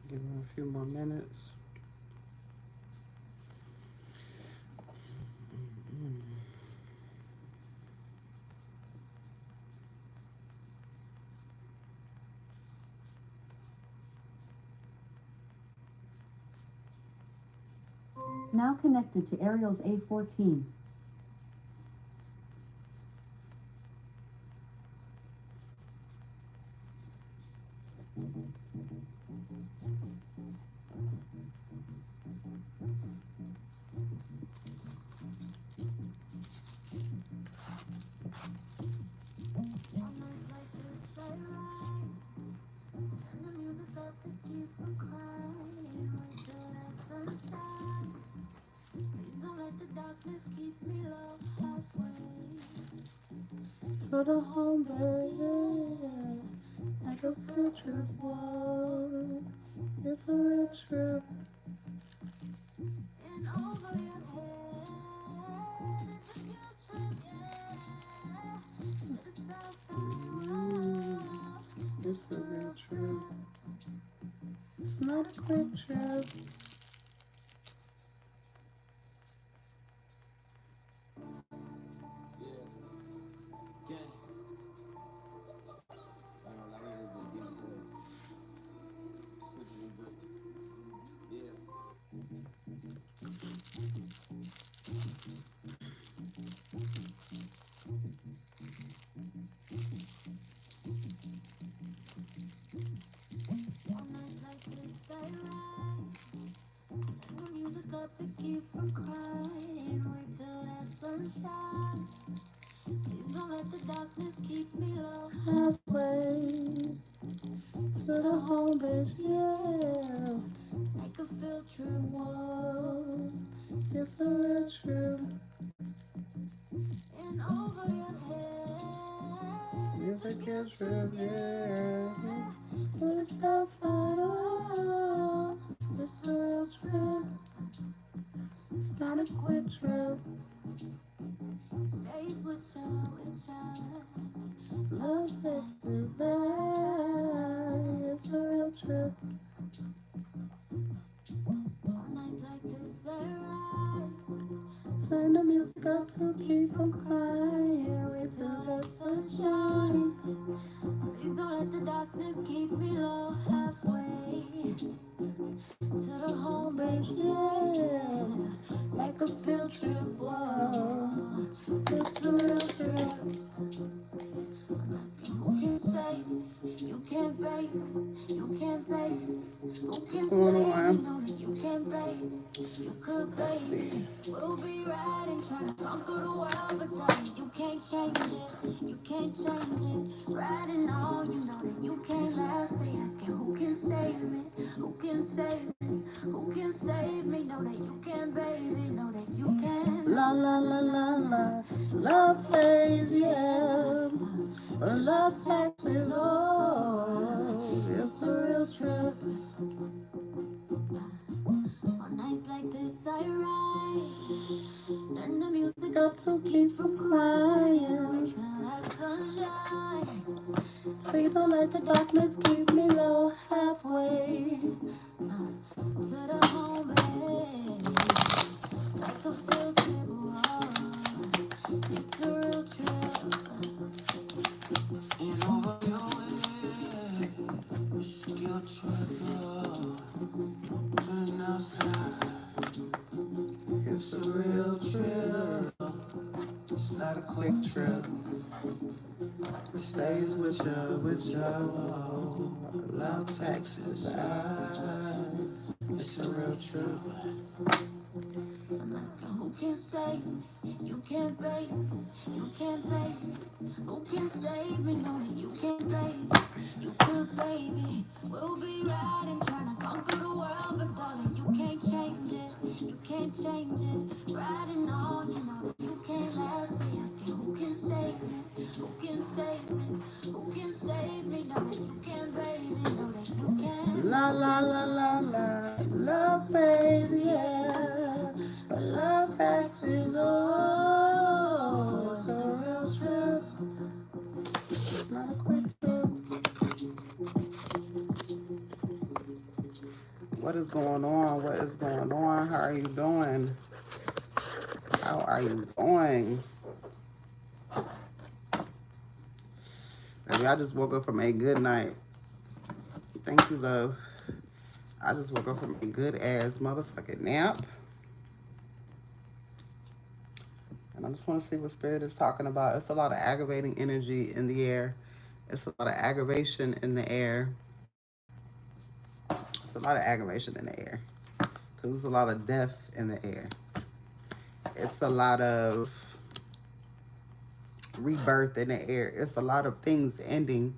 Give them a few more minutes. Now connected to Ariel's A14. So the home base, like a field trip wall. It's a real trip. And over your head, it's a guilt trip, yeah. To the south side world, it's a real trip. It's not a quick trip. To keep from crying, wait till that sunshine. Please don't let the darkness keep me low. Halfway to the home base, yeah. Like a field trip wall. It's a real trip. And over your head is a guilt trip, yeah. To the south side, oh, it's a real trip. It's not a quick trip. It stays with you. Love Texas, it's a real trip. On nights like this, I ride. Turn the music up to keep from crying. Wait till the sunshine. Please don't let the darkness keep me low. Halfway to the home base, yeah. Like a field trip, whoa. It's a real trip. I'm asking who can save me? You can't bait me. You can't bait me. Who can save me? Know that you can't bait me. You could bait me. We'll be riding, trying to conquer the world, but darling, you can't change it. You can't change it. Riding on, you know that you can't last. They asking who can save me? Who can save me? Who can save me? Know that you can, baby. Know that you can. La la la la la. Love pays, yeah. Love taxes, oh. It's a real trip. On nights like this, I ride. Turn the music up to keep from crying. Wait till that sunshine. Please don't let the darkness keep me low. Halfway to the home base, like a field trip. Whoa. It's a real trip. And over your way, it's a guilt trip. Turn outside. It's a real trip. It's not a quick trip. It stays with you. Love taxes. It's a real trip. I'm asking who can save me? You can't bait me. You can't bait me. Who can save me? Know that you can't bait me. You could, baby. We'll be riding, trying to conquer the world, but darling, you can't change it. You can't change it. Riding on, you know that you can't last. They asking who can save me? Who can save me? Who can save me? Know that you can, baby. Know that you can. La la la la la. Love pays, yeah. But love taxes, oh. It's a real trip. It's not a quick trip. What is going on? What is going on? How are you doing? How are you doing? Baby, I just woke up from a good night. Thank you, love. I just woke up from a good ass motherfucking nap. And I just want to see what Spirit is talking about. It's a lot of aggravating energy in the air. It's a lot of aggravation in the air. It's a lot of aggravation in the air. Because there's a lot of death in the air. It's a lot of rebirth in the air. It's a lot of things ending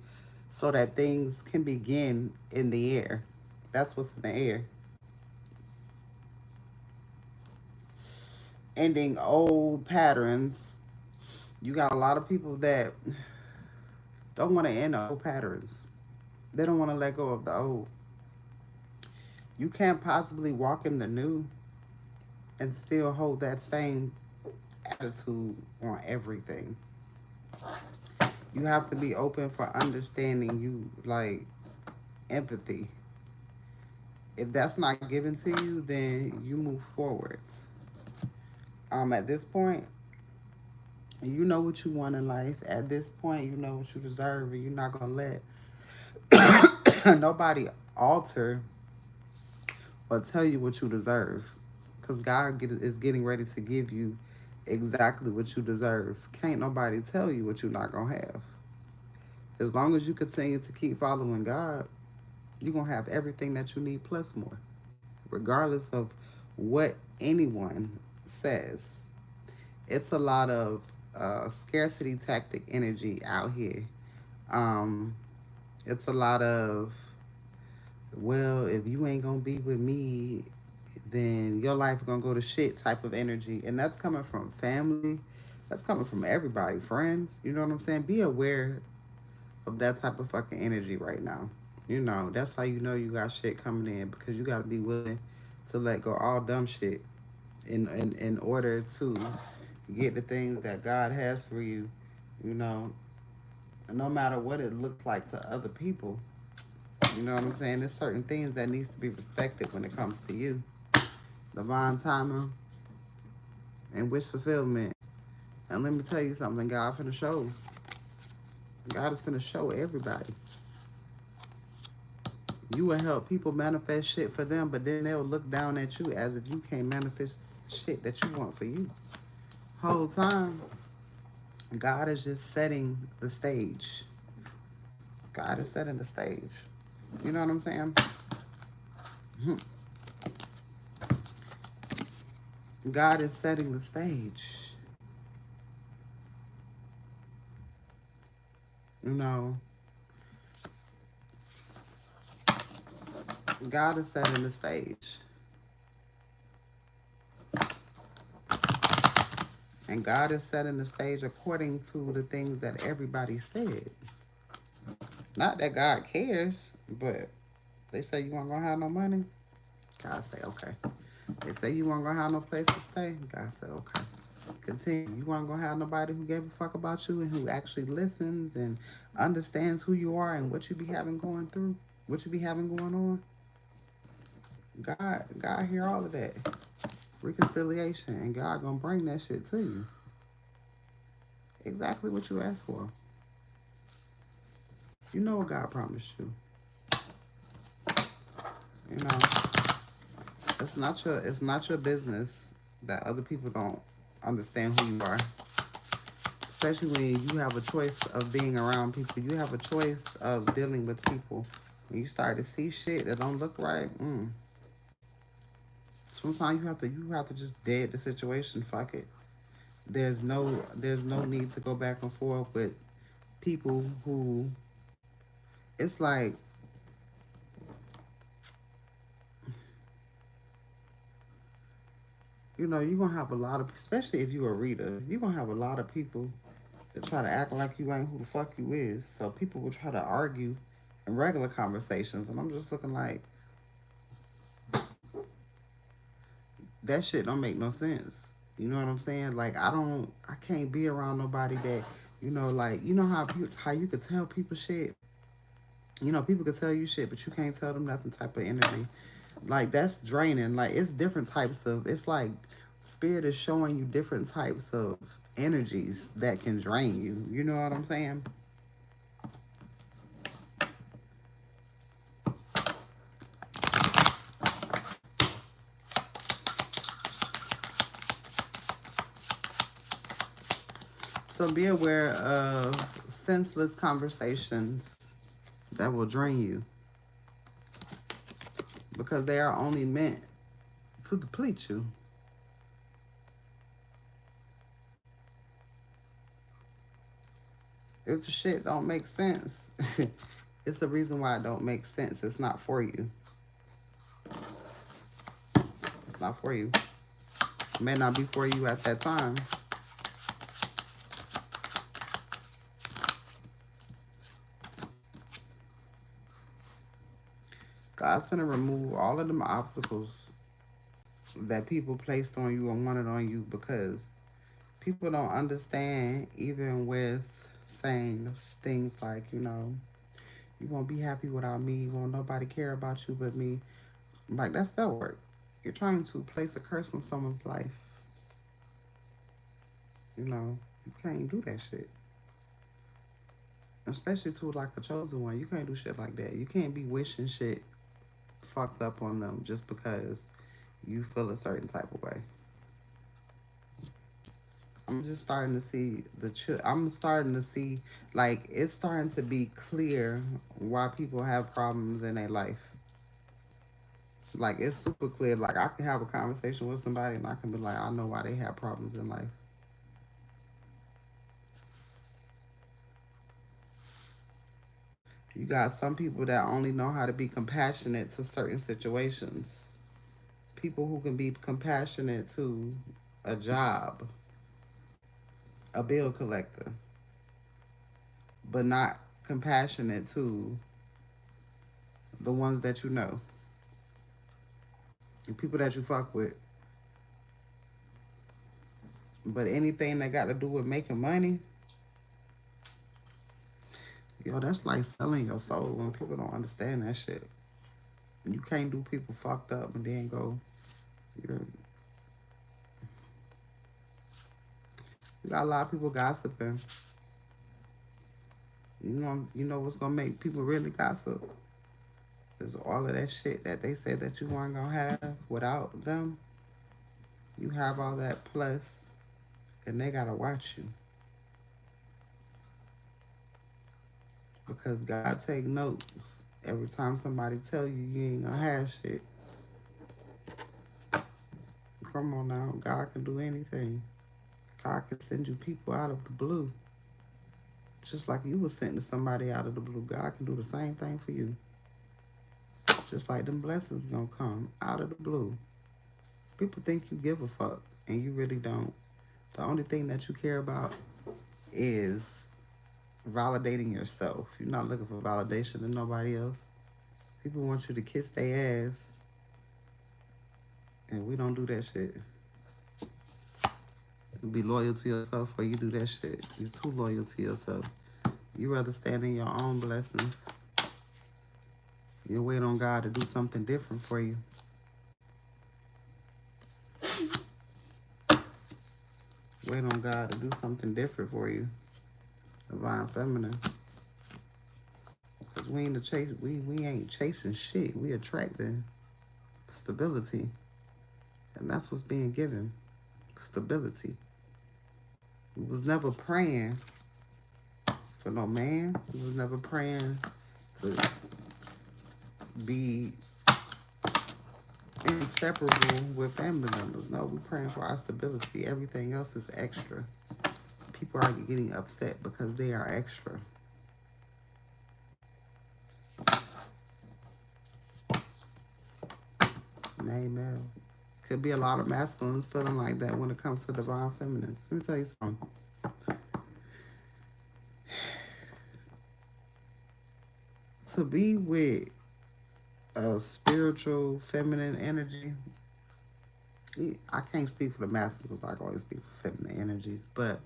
so that things can begin in the air. That's what's in the air. Ending old patterns. You got a lot of people that don't want to end old patterns. They don't want to let go of the old. You can't possibly walk in the new and still hold that same attitude on everything. You have to be open for understanding, you like empathy. If that's not given to you, then you move forwards. At this point, you know what you want in life. At this point, you know what you deserve, and you're not gonna let nobody alter or tell you what you deserve. Because is getting ready to give you exactly what you deserve. Can't nobody tell you what you're not gonna have. As long as you continue to keep following God, you're gonna have everything that you need plus more, regardless of what anyone says. It's a lot of scarcity tactic energy out here. Um, it's a lot of, well, if you ain't gonna be with me, then your life gonna go to shit type of energy. And that's coming from family. That's coming from everybody, friends. You know what I'm saying? Be aware of that type of fucking energy right now. You know, that's how you know you got shit coming in, because you gotta be willing to let go all dumb shit in order to get the things that God has for you, you know, no matter what it looks like to other people. You know what I'm saying? There's certain things that needs to be respected when it comes to you. Divine timing and wish fulfillment. And let me tell you something, God finna show. God is finna show everybody. You will help people manifest shit for them, but then they'll look down at you as if you can't manifest shit that you want for you. Whole time, God is just setting the stage. God is setting the stage. You know what I'm saying? God is setting the stage. You know, God is setting the stage. And God is setting the stage according to the things that everybody said. Not that God cares, but they say you weren't gonna have no money. God say, okay. They say you weren't gonna have no place to stay. God said, okay. Continue. You weren't gonna have nobody who gave a fuck about you and who actually listens and understands who you are and what you be having going through, what you be having going on. God hear all of that. Reconciliation, and God gonna bring that shit to you. Exactly what you asked for. You know what God promised you. You know, it's not your business that other people don't understand who you are. Especially when you have a choice of being around people. You have a choice of dealing with people. When you start to see shit that don't look right, sometimes you have to just dead the situation. Fuck it. There's no need to go back and forth with people who, it's like, you're gonna have a lot of, especially if you're a reader, you're gonna have a lot of people that try to act like you ain't who the fuck you is. So people will try to argue in regular conversations, and I'm just looking like, that shit don't make no sense. You know what I'm saying? Like, I can't be around nobody that, like, how you could tell people shit. People could tell you shit, but you can't tell them nothing type of energy. Like, that's draining. Like, it's different types of, it's like spirit is showing you different types of energies that can drain you. You know what I'm saying? So be aware of senseless conversations that will drain you because they are only meant to deplete you. If the shit don't make sense, it's the reason why it don't make sense. It's not for you. It's not for you. It may not be for you at that time. God's gonna remove all of them obstacles that people placed on you and wanted on you because people don't understand, even with saying things like, you won't be happy without me, won't nobody care about you but me. Like, that's spell work. You're trying to place a curse on someone's life. You can't do that shit. Especially to like a chosen one. You can't do shit like that. You can't be wishing shit fucked up on them just because you feel a certain type of way. I'm just starting to see I'm starting to see, like, it's starting to be clear why people have problems in their life. Like, it's super clear. Like, I can have a conversation with somebody and I can be like, I know why they have problems in life. You got some people that only know how to be compassionate to certain situations. People who can be compassionate to a job, a bill collector, but not compassionate to the ones that you know, the people that you fuck with. But anything that got to do with making money, that's like selling your soul when people don't understand that shit. You can't do people fucked up and then go, you're, you got a lot of people gossiping. You know what's gonna make people really gossip? Is all of that shit that they said that you weren't gonna have without them. You have all that plus, and they gotta watch you. Because God take notes every time somebody tell you you ain't gonna have shit. Come on now, God can do anything. God can send you people out of the blue. Just like you were sent to somebody out of the blue, God can do the same thing for you. Just like them blessings gonna come out of the blue. People think you give a fuck, and you really don't. The only thing that you care about is validating yourself. You're not looking for validation in nobody else. People want you to kiss their ass, and we don't do that shit. You be loyal to yourself or you do that shit. You're too loyal to yourself. You rather stand in your own blessings. You wait on God to do something different for you. Wait on God to do something different for you. Divine feminine. Because we ain't chasing shit. We attracting stability. And that's what's being given. Stability. We was never praying for no man. We was never praying to be inseparable with family members. No, we're praying for our stability. Everything else is extra. People are getting upset because they are extra. Amen. Could be a lot of masculines feeling like that when it comes to divine feminines. Let me tell you something. To be with a spiritual feminine energy, I can't speak for the masculine, I can always speak for feminine energies, but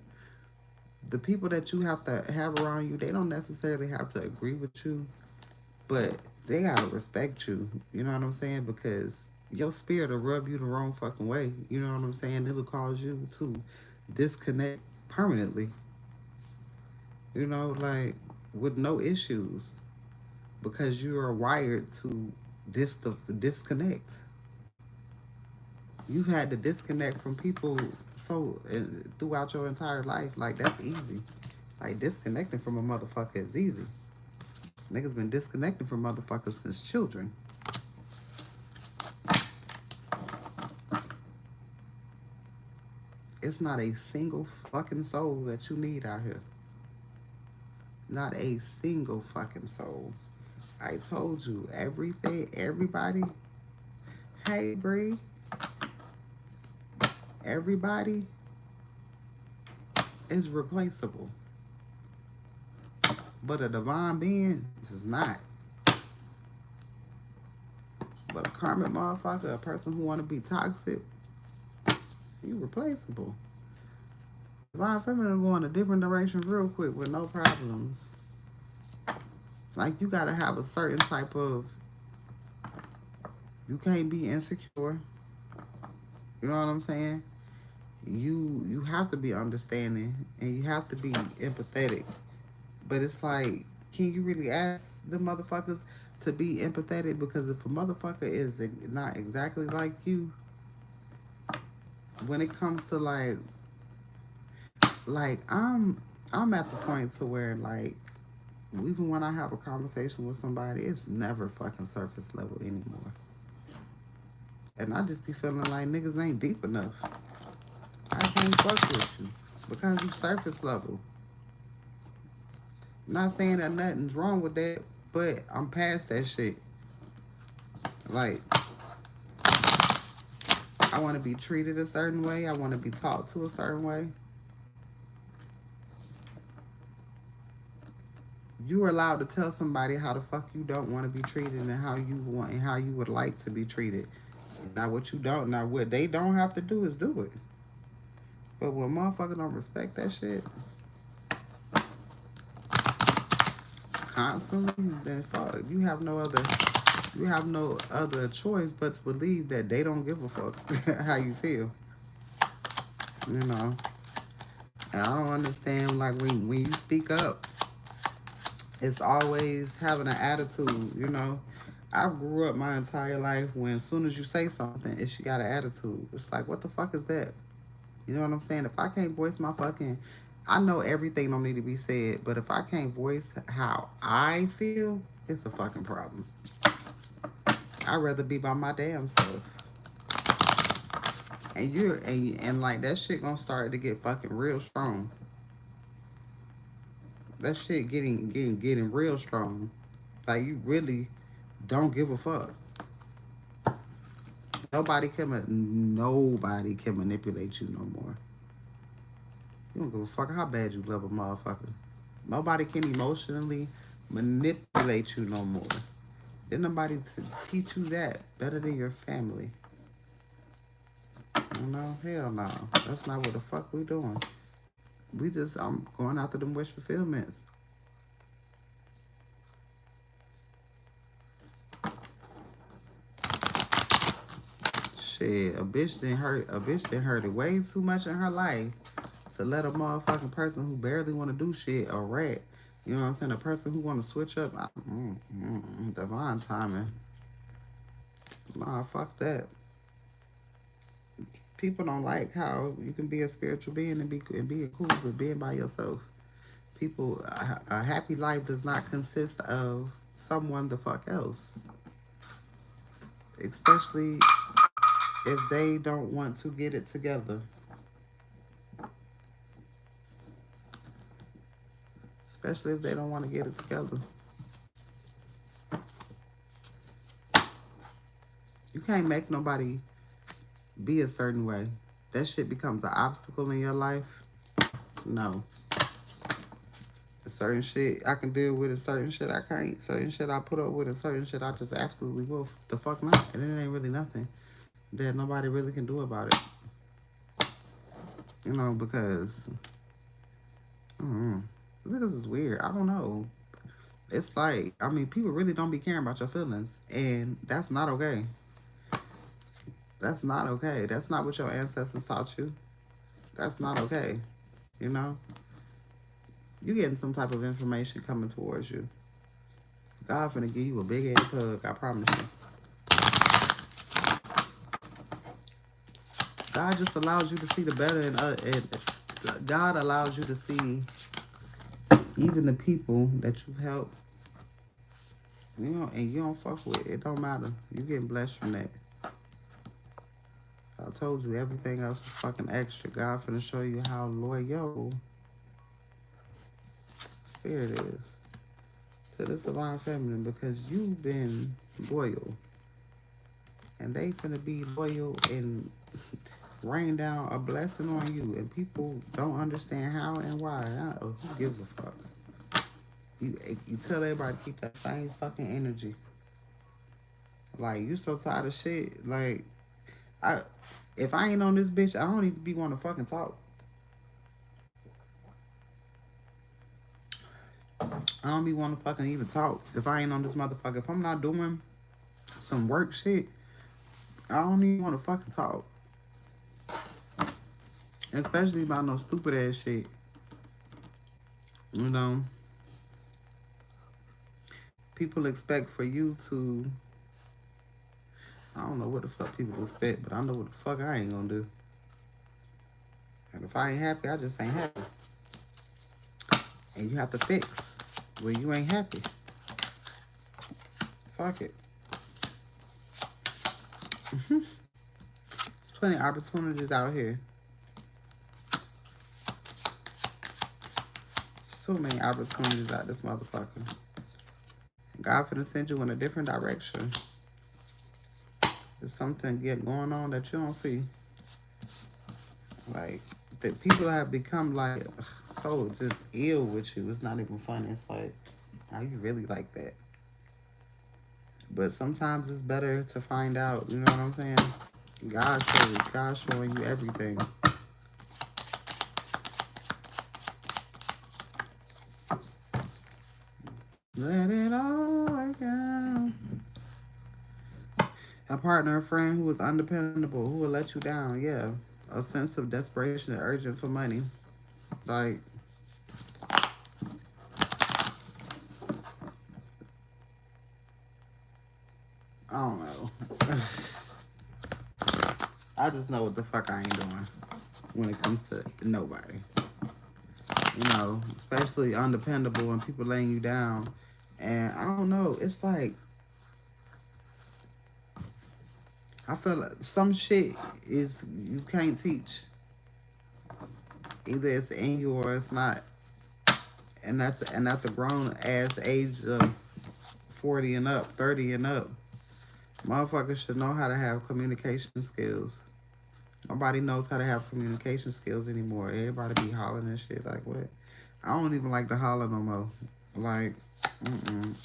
the people that you have to have around you, they don't necessarily have to agree with you, but they gotta respect you. You know what I'm saying? Because your spirit will rub you the wrong fucking way. You know what I'm saying? It'll cause you to disconnect permanently. You know, like with no issues because you are wired to disconnect. You've had to disconnect from people so throughout your entire life. Like that's easy. Like disconnecting from a motherfucker is easy. Niggas been disconnecting from motherfuckers since children. It's not a single fucking soul that you need out here. Not a single fucking soul. I told you everything, everybody. Hey, Bree. Everybody is replaceable. But a divine being is not. But a karmic motherfucker, a person who want to be toxic, you replaceable. Divine feminine go in a different direction real quick with no problems. Like you gotta have a certain type of. You can't be insecure. You know what I'm saying? You have to be understanding and you have to be empathetic. But it's like, can you really ask the motherfuckers to be empathetic? Because if a motherfucker is not exactly like you, when it comes to like I'm at the point to where like even when I have a conversation with somebody, it's never fucking surface level anymore. And I just be feeling like niggas ain't deep enough. I can't fuck with you because you surface level. Not saying that nothing's wrong with that, but I'm past that shit. Like, I want to be treated a certain way. I want to be talked to a certain way. You are allowed to tell somebody how the fuck you don't want to be treated and how you want and how you would like to be treated. Now, what you don't, now what they don't have to do is do it. But when motherfuckers don't respect that shit constantly, then fuck, you have no other choice but to believe that they don't give a fuck how you feel. You know, and I don't understand like when you speak up, it's always having an attitude. You know, I grew up my entire life when as soon as you say something, it's you got an attitude. It's like what the fuck is that? You know what I'm saying? If I can't voice my fucking, I know everything don't need to be said, but if I can't voice how I feel, it's a fucking problem. I'd rather be by my damn self. And and like that shit gonna start to get fucking real strong. That shit getting real strong. Like you really don't give a fuck. Nobody can manipulate you no more. You don't give a fuck how bad you love a motherfucker. Nobody can emotionally manipulate you no more. There's nobody to teach you that better than your family. You know, hell no. That's not what the fuck we doing. I'm going after them wish fulfillments. Shit, a bitch didn't hurt it way too much in her life to let a motherfucking person who barely want to do shit or rat. You know what I'm saying? A person who want to switch up. Divine timing. Nah, fuck that. People don't like how you can be a spiritual being and being cool with being by yourself. People, a happy life does not consist of someone the fuck else, especially if they don't want to get it together. Especially if they don't want to get it together. You can't make nobody be a certain way. That shit becomes an obstacle in your life. No. Certain shit I can deal with, and certain shit I can't. Certain shit I put up with, and certain shit I just absolutely will. The fuck not. And it ain't really nothing that nobody really can do about it. You know, because I don't know. This is weird. I don't know. It's like, I mean, people really don't be caring about your feelings, and that's not okay. That's not okay. That's not what your ancestors taught you. That's not okay. You know, you getting some type of information coming towards you. God finna give you a big ass hug. I promise you. God just allows you to see the better, and God allows you to see even the people that you've helped. You know, and you don't fuck with it. It don't matter. You getting blessed from that. I told you everything else is fucking extra. God finna show you how loyal spirit is to this divine feminine because you've been loyal. And they finna be loyal and rain down a blessing on you. And people don't understand how and why. Who gives a fuck? You tell everybody to keep that same fucking energy. Like, you so tired of shit. Like, I if I ain't on this bitch, I don't even be want to fucking talk. I don't be want to fucking even talk if I ain't on this motherfucker. If I'm not doing some work shit, I don't even want to fucking talk. Especially about no stupid ass shit. You know, people expect for you to. I don't know what the fuck people expect, but I know what the fuck I ain't gonna do. And if I ain't happy, I just ain't happy. And you have to fix where you ain't happy. Fuck it. There's plenty of opportunities out here. So many opportunities out this motherfucker. God finna send you in a different direction. There's something going on that you don't see. Like, that people have become like so just ill with you. It's not even funny. It's like, how you really like that? But sometimes it's better to find out. You know what I'm saying? God showing you everything. Let it all work out. A partner, a friend who is undependable, who will let you down. Yeah, a sense of desperation and urgent for money. Like, I don't know. I just know what the fuck I ain't doing when it comes to nobody. You know, especially undependable and people laying you down. And I don't know. It's like, I feel like some shit is you can't teach. Either it's in you or it's not. And at the grown ass age of 40 and up, 30 and up, motherfuckers should know how to have communication skills. Nobody knows how to have communication skills anymore. Everybody be hollering and shit. Like, what? I don't even like to holler no more. Like,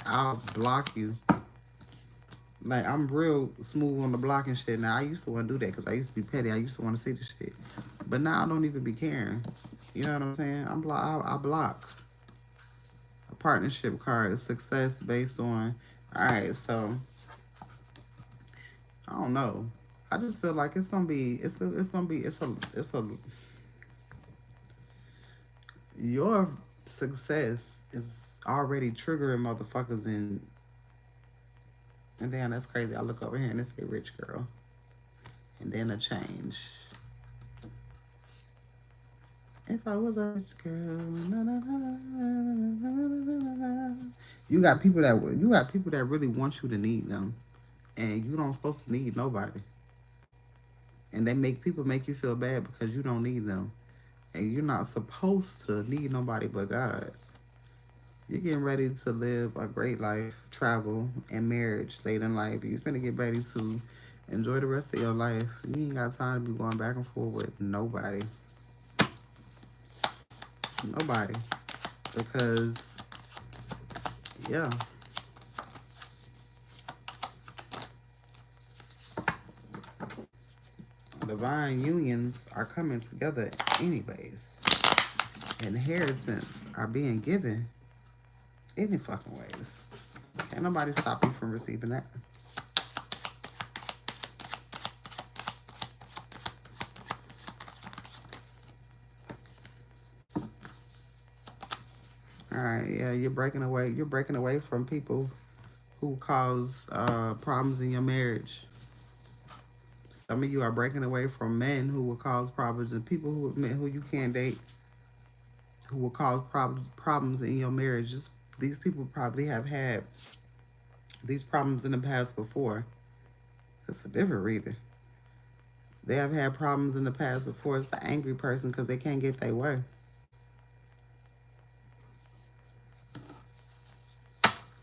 I'll block you. Like, I'm real smooth on the blocking shit now. I used to want to do that because I used to be petty. I used to want to see the shit. But now I don't even be caring. You know what I'm saying? I block. A partnership card is success based on, all right, so, I don't know. I just feel like your success is already triggering motherfuckers and then that's crazy. I look over here and it's a rich girl. And then a change. If I was a rich girl, na, na, na, na, na, na, na. You got people that really want you to need them, and you don't supposed to need nobody. And they make you feel bad because you don't need them, and you're not supposed to need nobody but God. You're getting ready to live a great life, travel, and marriage late in life. You're finna get ready to enjoy the rest of your life. You ain't got time to be going back and forth with nobody. Nobody. Because, yeah. Divine unions are coming together anyways. Inheritance are being given Any fucking ways. Can't nobody stop you from receiving that. All right, yeah, you're breaking away. You're breaking away from people who cause problems in your marriage. Some of you are breaking away from men who will cause problems, and people who you can't date, who will cause problems in your marriage. Just these people probably have had these problems in the past before. It's a different reading. They have had problems in the past before. It's an angry person because they can't get their way.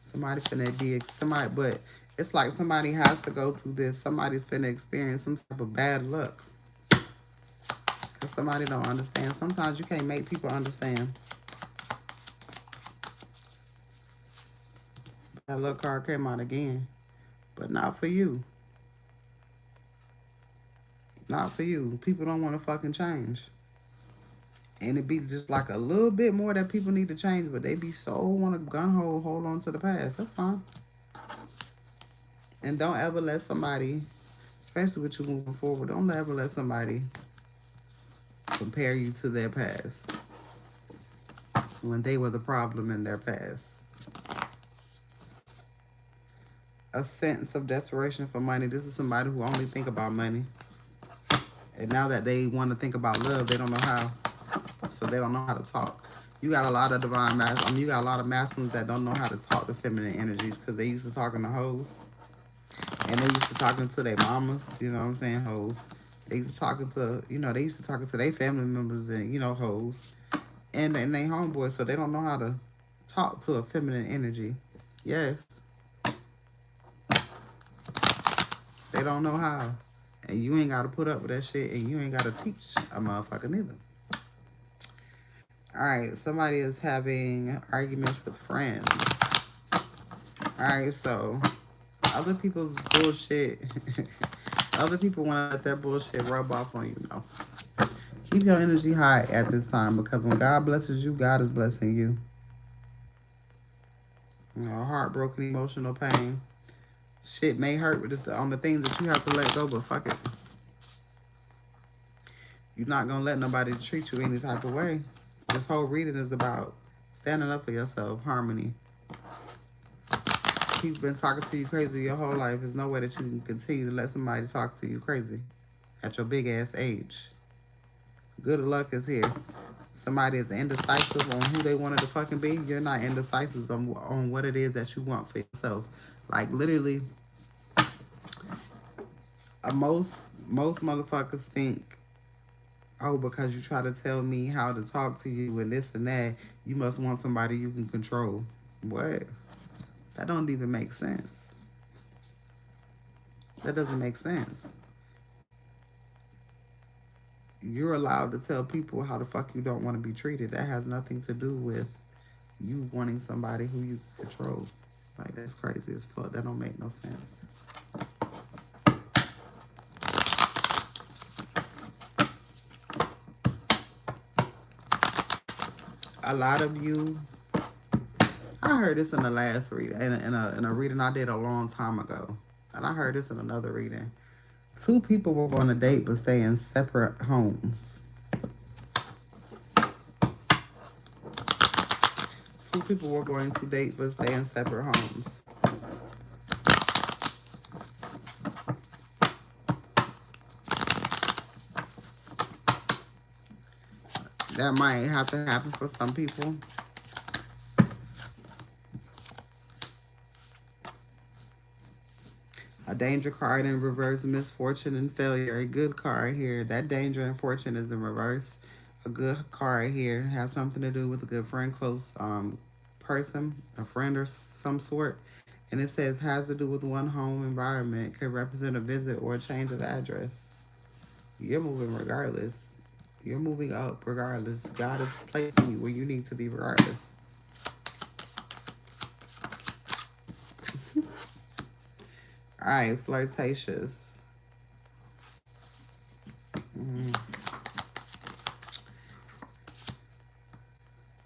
Somebody finna be somebody, but it's like somebody has to go through this. Somebody's finna experience some type of bad luck because somebody don't understand. Sometimes you can't make people understand. That luck card came out again, but not for you. Not for you. People don't want to fucking change. And it be just like a little bit more that people need to change, but they be so want to gun hold on to the past. That's fine. And don't ever let somebody, especially with you moving forward, don't ever let somebody compare you to their past when they were the problem in their past. A sense of desperation for money. This is somebody who only think about money. And now that they want to think about love, they don't know how. So they don't know how to talk. You got a lot of divine masculines. You got a lot of masculines that don't know how to talk to feminine energies because they used to talking to hoes. And they used to talking to their mamas, you know what I'm saying, hoes. They used to talking to, they used to talking to their family members and, hoes. And they homeboys, so they don't know how to talk to a feminine energy. Yes. They don't know how. And you ain't got to put up with that shit, and you ain't got to teach a motherfucker neither. All right, somebody is having arguments with friends. All right, so other people's bullshit, other people want to let their bullshit rub off on you. No. Keep your energy high at this time because when God blesses you, God is blessing you. Heartbroken, emotional pain. Shit may hurt, but it's on the things that you have to let go, but fuck it. You're not going to let nobody treat you any type of way. This whole reading is about standing up for yourself, harmony. People been talking to you crazy your whole life. There's no way that you can continue to let somebody talk to you crazy at your big ass age. Good luck is here. Somebody is indecisive on who they wanted to fucking be. You're not indecisive on what it is that you want for yourself. Like literally, most motherfuckers think, oh, because you try to tell me how to talk to you and this and that, you must want somebody you can control. What? That don't even make sense. That doesn't make sense. You're allowed to tell people how the fuck you don't want to be treated. That has nothing to do with you wanting somebody who you control. Like, that's crazy as fuck. That don't make no sense. A lot of you, I heard this in the last reading, in a reading I did a long time ago. And I heard this in another reading. Two people were on a date but stay in separate homes. Two people were going to date but stay in separate homes. That might have to happen for some people. A danger card in reverse, misfortune and failure. A good card here. That danger and fortune is in reverse. A good card here has something to do with a good friend, close person, a friend or some sort. And it says has to do with one home environment. Could represent a visit or a change of address. You're moving regardless. You're moving up regardless. God is placing you where you need to be regardless. All right, flirtatious.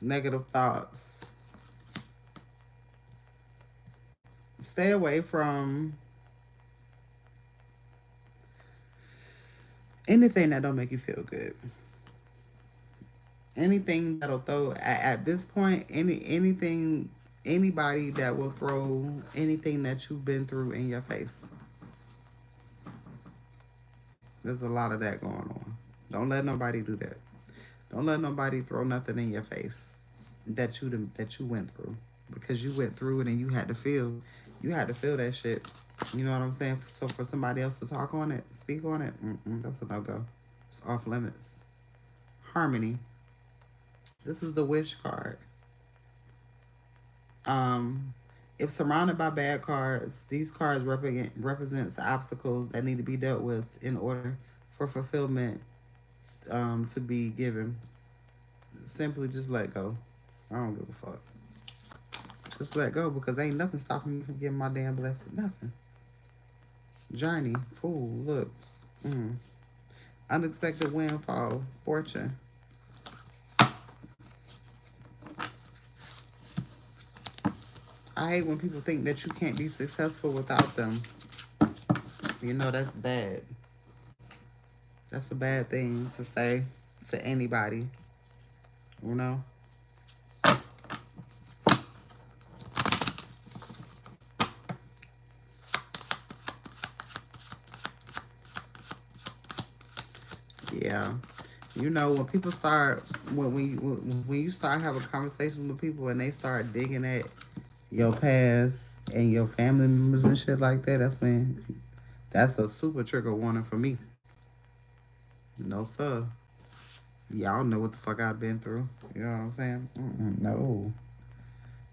Negative thoughts. Stay away from anything that don't make you feel good. Anything that'll throw at this point, anything, anybody that will throw anything that you've been through in your face. There's a lot of that going on. Don't let nobody do that. Don't let nobody throw nothing in your face that you went through, because you went through it and you had to feel that shit. You know what I'm saying? So for somebody else to talk on it, speak on it, that's a no go. It's off limits. Harmony. This is the wish card. Um, if surrounded by bad cards, these cards represents obstacles that need to be dealt with in order for fulfillment to be given. Simply just let go. I don't give a fuck. Just let go, because ain't nothing stopping me from getting my damn blessing. Nothing. Journey, fool, look. Mm. Unexpected windfall, fortune. I hate when people think that you can't be successful without them. You know, that's bad. That's a bad thing to say to anybody. You know? Yeah. You know, when people start, when you start having conversations with people and they start digging at your past and your family members and shit like that, that's a super trigger warning for me. No, sir. Y'all know what the fuck I've been through. You know what I'm saying? No.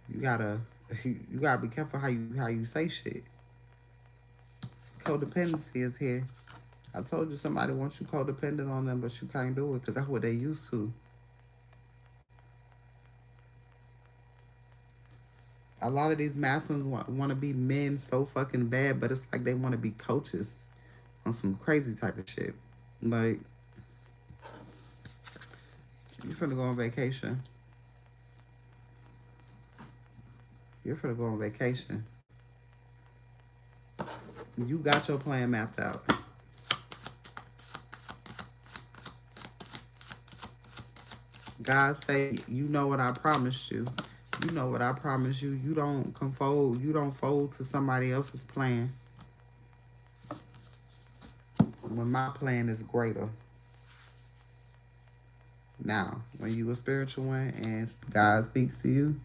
You gotta, you gotta be careful how you say shit. Codependency is here. I told you somebody wants you codependent on them, but you can't do it because that's what they used to. A lot of these masculines want to be men so fucking bad, but it's like they want to be coaches on some crazy type of shit. Like, you finna go on vacation. You're finna go on vacation. You got your plan mapped out. God say, you know what I promised you. You know what I promised you. You don't confold. You don't fold to somebody else's plan when my plan is greater. Now, when you a spiritual one and God speaks to you,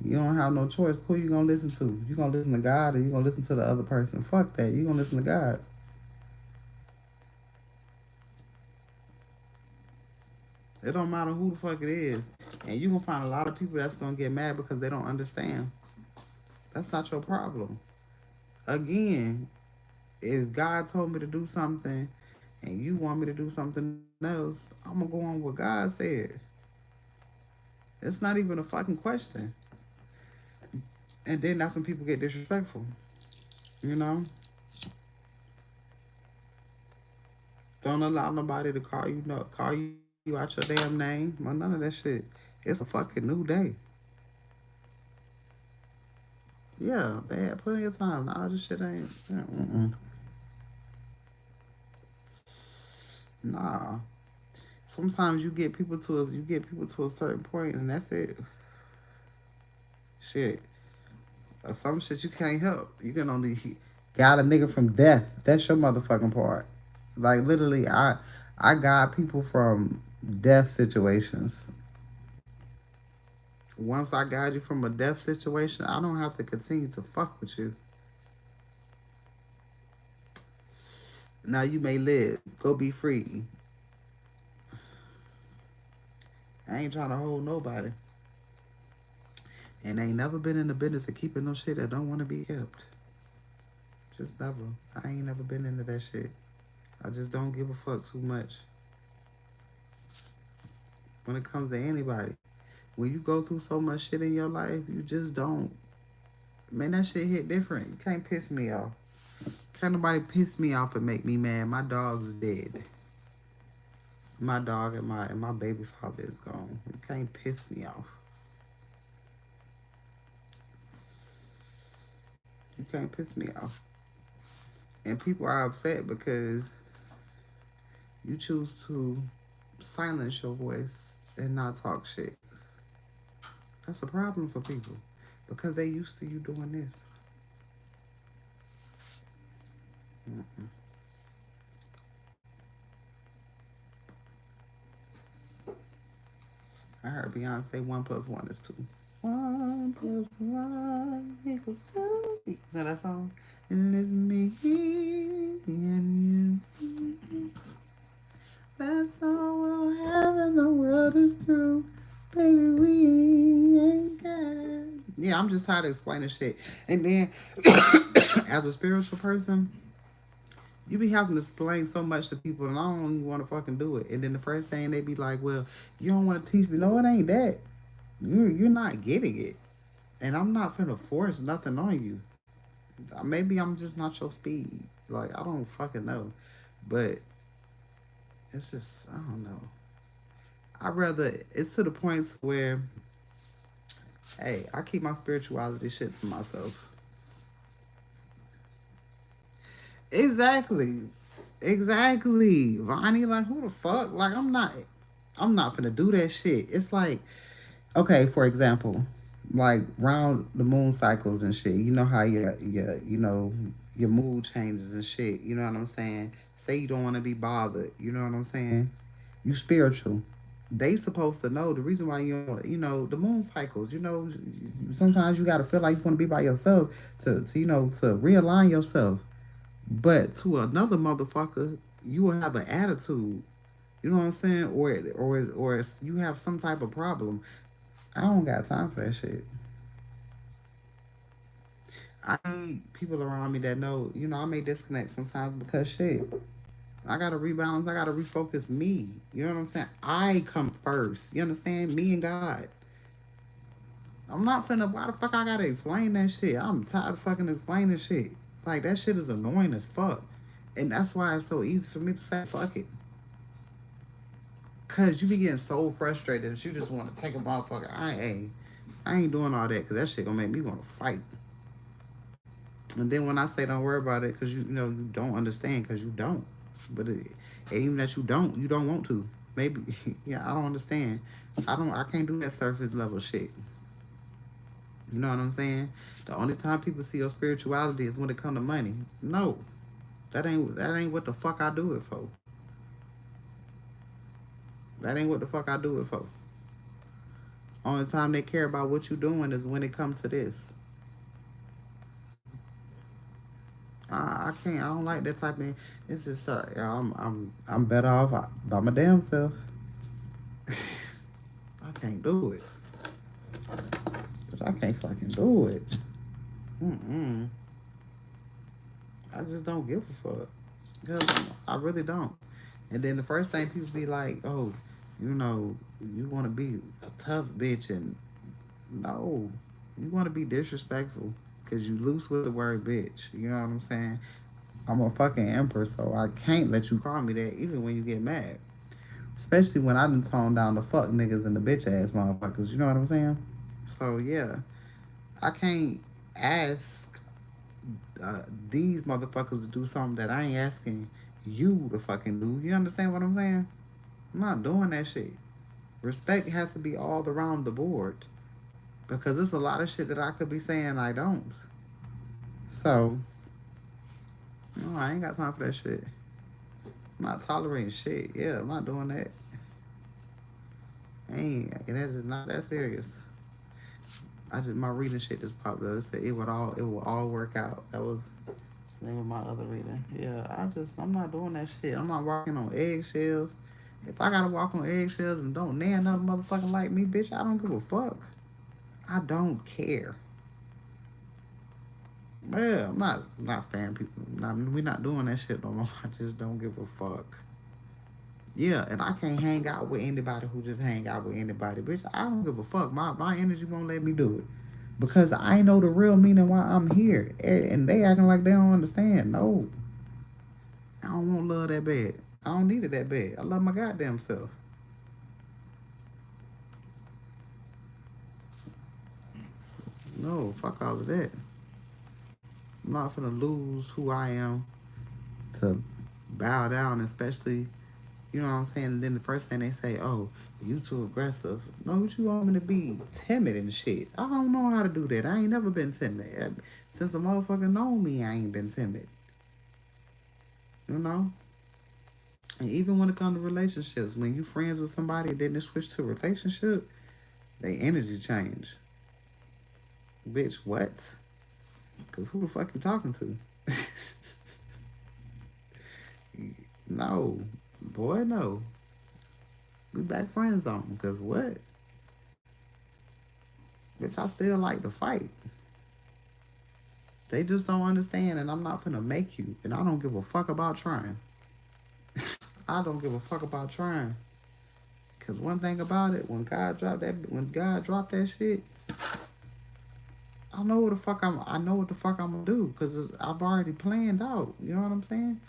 you don't have no choice. Who you gonna listen to? You gonna listen to God or you gonna listen to the other person? Fuck that. You gonna listen to God. It don't matter who the fuck it is. And you gonna find a lot of people that's gonna get mad because they don't understand. That's not your problem. Again, if God told me to do something and you want me to do something else, I'm gonna go on what God said. It's not even a fucking question. And then that's when people get disrespectful. You know? Don't allow nobody to call you out your damn name. Well, none of that shit. It's a fucking new day. Yeah, they had plenty of time. All this shit ain't. Nah. Sometimes you get people to a certain point and that's it. Shit. Some shit you can't help. You can only got a nigga from death. That's your motherfucking part. Like literally, I got people from death situations. Once I got you from a death situation, I don't have to continue to fuck with you. Now you may live. Go be free. I ain't trying to hold nobody. And ain't never been in the business of keeping no shit that don't want to be kept. Just never. I ain't never been into that shit. I just don't give a fuck too much. When it comes to anybody. When you go through so much shit in your life, you just don't. Man, that shit hit different. You can't piss me off. Can't nobody piss me off and make me mad. My dog's dead. My dog and my baby father is gone. You can't piss me off. You can't piss me off. And people are upset because you choose to silence your voice and not talk shit. That's a problem for people because they used to you doing this. Mm-mm. I heard Beyonce 1+1 is 2. 1+1 =2. You know that song? And it's me and you. That's all we'll have in the world is through. Baby, we ain't got. Yeah, I'm just tired of explaining shit. And then, as a spiritual person, you be having to explain so much to people, and I don't even want to fucking do it. And then the first thing they be like, "Well, you don't want to teach me." No, it ain't that. You're not getting it, and I'm not finna force nothing on you. Maybe I'm just not your speed. Like I don't fucking know, but it's just I don't know. I rather it's to the point where hey, I keep my spirituality shit to myself. Exactly. Exactly. Vonnie, like who the fuck? Like I'm not finna do that shit. It's like, okay, for example, like round the moon cycles and shit. You know how your mood changes and shit. You know what I'm saying? Say you don't want to be bothered. You know what I'm saying? You spiritual. They supposed to know the reason why the moon cycles. Sometimes you gotta feel like you want to be by yourself to realign yourself. But to another motherfucker, you will have an attitude. You know what I'm saying? Or you have some type of problem. I don't got time for that shit. I need people around me that know, I may disconnect sometimes because shit. I gotta rebalance, I gotta refocus me. You know what I'm saying? I come first. You understand? Me and God. I'm not finna why the fuck I gotta explain that shit? I'm tired of fucking explaining shit. Like that shit is annoying as fuck. And that's why it's so easy for me to say fuck it. Cause you be getting so frustrated that you just want to take a motherfucker. I ain't doing all that because that shit gonna make me want to fight. And then when I say don't worry about it, because you don't understand, because you don't. But even that you don't want to. Maybe yeah, I don't understand. I can't do that surface level shit. You know what I'm saying? The only time people see your spirituality is when it come to money. No, that ain't what the fuck I do it for. That ain't what the fuck I do it for. Only time they care about what you doing is when it comes to this. I can't. I don't like that type of. It's just I'm better off by my damn self. I can't do it. But I can't fucking do it. Mm-mm. I just don't give a fuck. Cause I really don't. And then the first thing people be like, oh, you want to be a tough bitch, and no, you want to be disrespectful because you loose with the word bitch. You know what I'm saying? I'm a fucking empress, so I can't let you call me that even when you get mad. Especially when I done toned down the fuck niggas and the bitch ass motherfuckers. You know what I'm saying? So yeah, I can't ask uh, these motherfuckers to do something that I ain't asking you to fucking do. You understand what I'm saying? I'm not doing that shit. Respect has to be all around the board because there's a lot of shit that I could be saying I don't. So, no, I ain't got time for that shit. I'm not tolerating shit. Yeah, I'm not doing that. That is not that serious. My reading shit just popped up. It said it will all work out. That was the name of my other reading. Yeah, I'm not doing that shit. I'm not walking on eggshells. If I gotta walk on eggshells and don't nail another motherfucker like me, bitch, I don't give a fuck. I don't care. Yeah, I'm not sparing people. We're not doing that shit no more. I just don't give a fuck. Yeah, and I can't hang out with anybody who just hang out with anybody. Bitch, I don't give a fuck. My energy won't let me do it. Because I know the real meaning why I'm here. And they acting like they don't understand. No. I don't want love that bad. I don't need it that bad. I love my goddamn self. No, fuck all of that. I'm not finna lose who I am to bow down, especially, you know what I'm saying? And then the first thing they say, oh, you too aggressive. No, what you want me to be? Timid and shit. I don't know how to do that. I ain't never been timid. Since a motherfucker know me, I ain't been timid. You know? And even when it comes to relationships, when you friends with somebody and then they switch to a relationship, they energy change. Bitch, what? Because who the fuck you talking to? No. Boy, no. We back friends on them. Because what? Bitch, I still like to fight. They just don't understand, and I'm not finna make you. And I don't give a fuck about trying. I don't give a fuck about trying. Cause one thing about it, when God dropped that shit, I know what the fuck I'm gonna do. Cause I've already planned out. You know what I'm saying?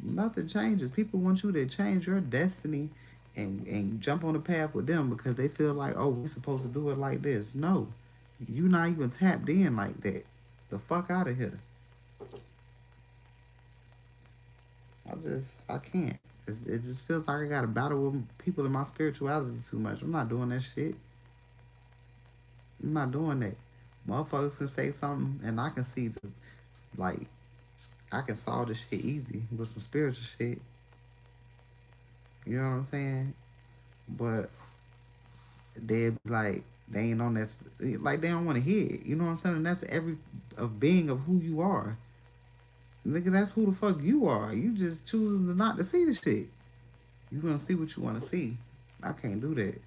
Nothing changes. People want you to change your destiny and jump on the path with them because they feel like, oh, we're supposed to do it like this. No, you not even tapped in like that. The fuck out of here. I can't. It just feels like I got to battle with people in my spirituality too much. I'm not doing that shit. I'm not doing that. Motherfuckers can say something and I can see like, I can solve this shit easy with some spiritual shit. You know what I'm saying? But they be like, they ain't on that, like they don't want to hear it. You know what I'm saying? And that's every of being of who you are. Nigga, that's who the fuck you are. You just choosing to not to see the shit. You gonna see what you want to see. I can't do that.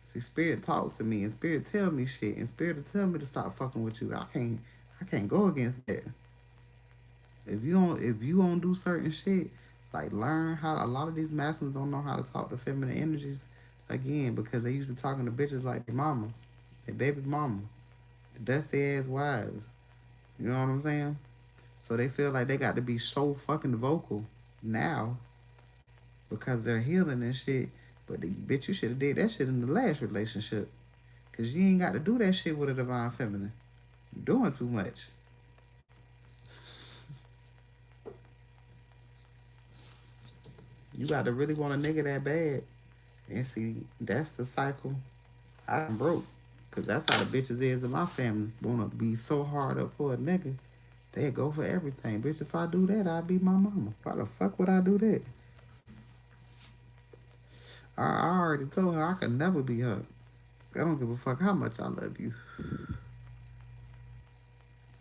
See, spirit talks to me and spirit tell me shit and spirit tell me to stop fucking with you. I can't go against that. If you don't do certain shit, like learn how. A lot of these masculines don't know how to talk to feminine energies again because they used to talking to bitches like their mama, their baby mama, the dusty ass wives. You know what I'm saying? So they feel like they got to be so fucking vocal now because they're healing and shit. But bitch, you should have did that shit in the last relationship. Cause you ain't got to do that shit with a divine feminine. You're doing too much. You got to really want a nigga that bad. And see, that's the cycle I'm broke. Cause that's how the bitches is in my family. Wanna be so hard up for a nigga. They go for everything. Bitch, if I do that, I'll be my mama. Why the fuck would I do that? I already told her I could never be her. I don't give a fuck how much I love you.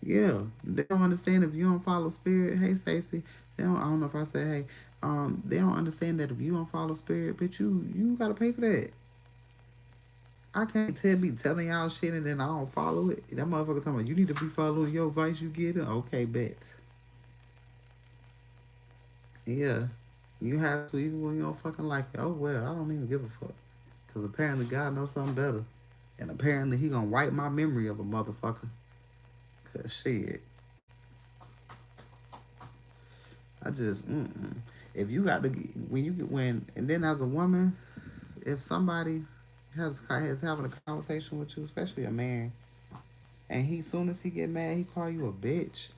Yeah, they don't understand if you don't follow spirit. Hey, Stacy, I don't know if I said hey. They don't understand that if you don't follow spirit, bitch, you gotta pay for that. I can't be telling y'all shit and then I don't follow it. That motherfucker talking about you need to be following your advice you get it. Okay, bet. Yeah, you have to even when you don't fucking like it. Oh well, I don't even give a fuck. Cause apparently God knows something better, and apparently He gonna wipe my memory of a motherfucker. Cause shit, I just if you got to when and then as a woman, if somebody has having a conversation with you, especially a man, and he soon as he get mad, he call you a bitch.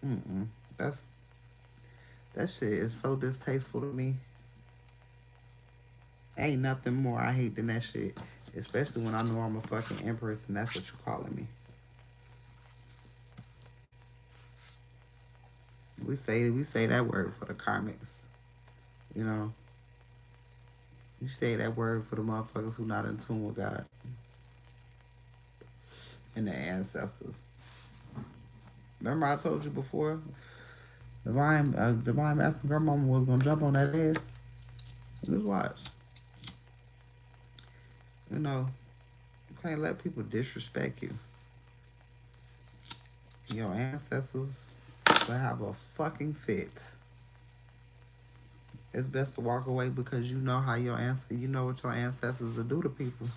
Mm-mm. That's that shit is so distasteful to me. Ain't nothing more I hate than that shit. Especially when I know I'm a fucking empress and that's what you calling me. We say that word for the karmics. You know, you say that word for the motherfuckers who not in tune with God and their ancestors. Remember I told you before, divine master grandmama was gonna jump on that ass. Just watch. You know, you can't let people disrespect you. Your ancestors will have a fucking fit. It's best to walk away because you know how you know what your ancestors will do to people.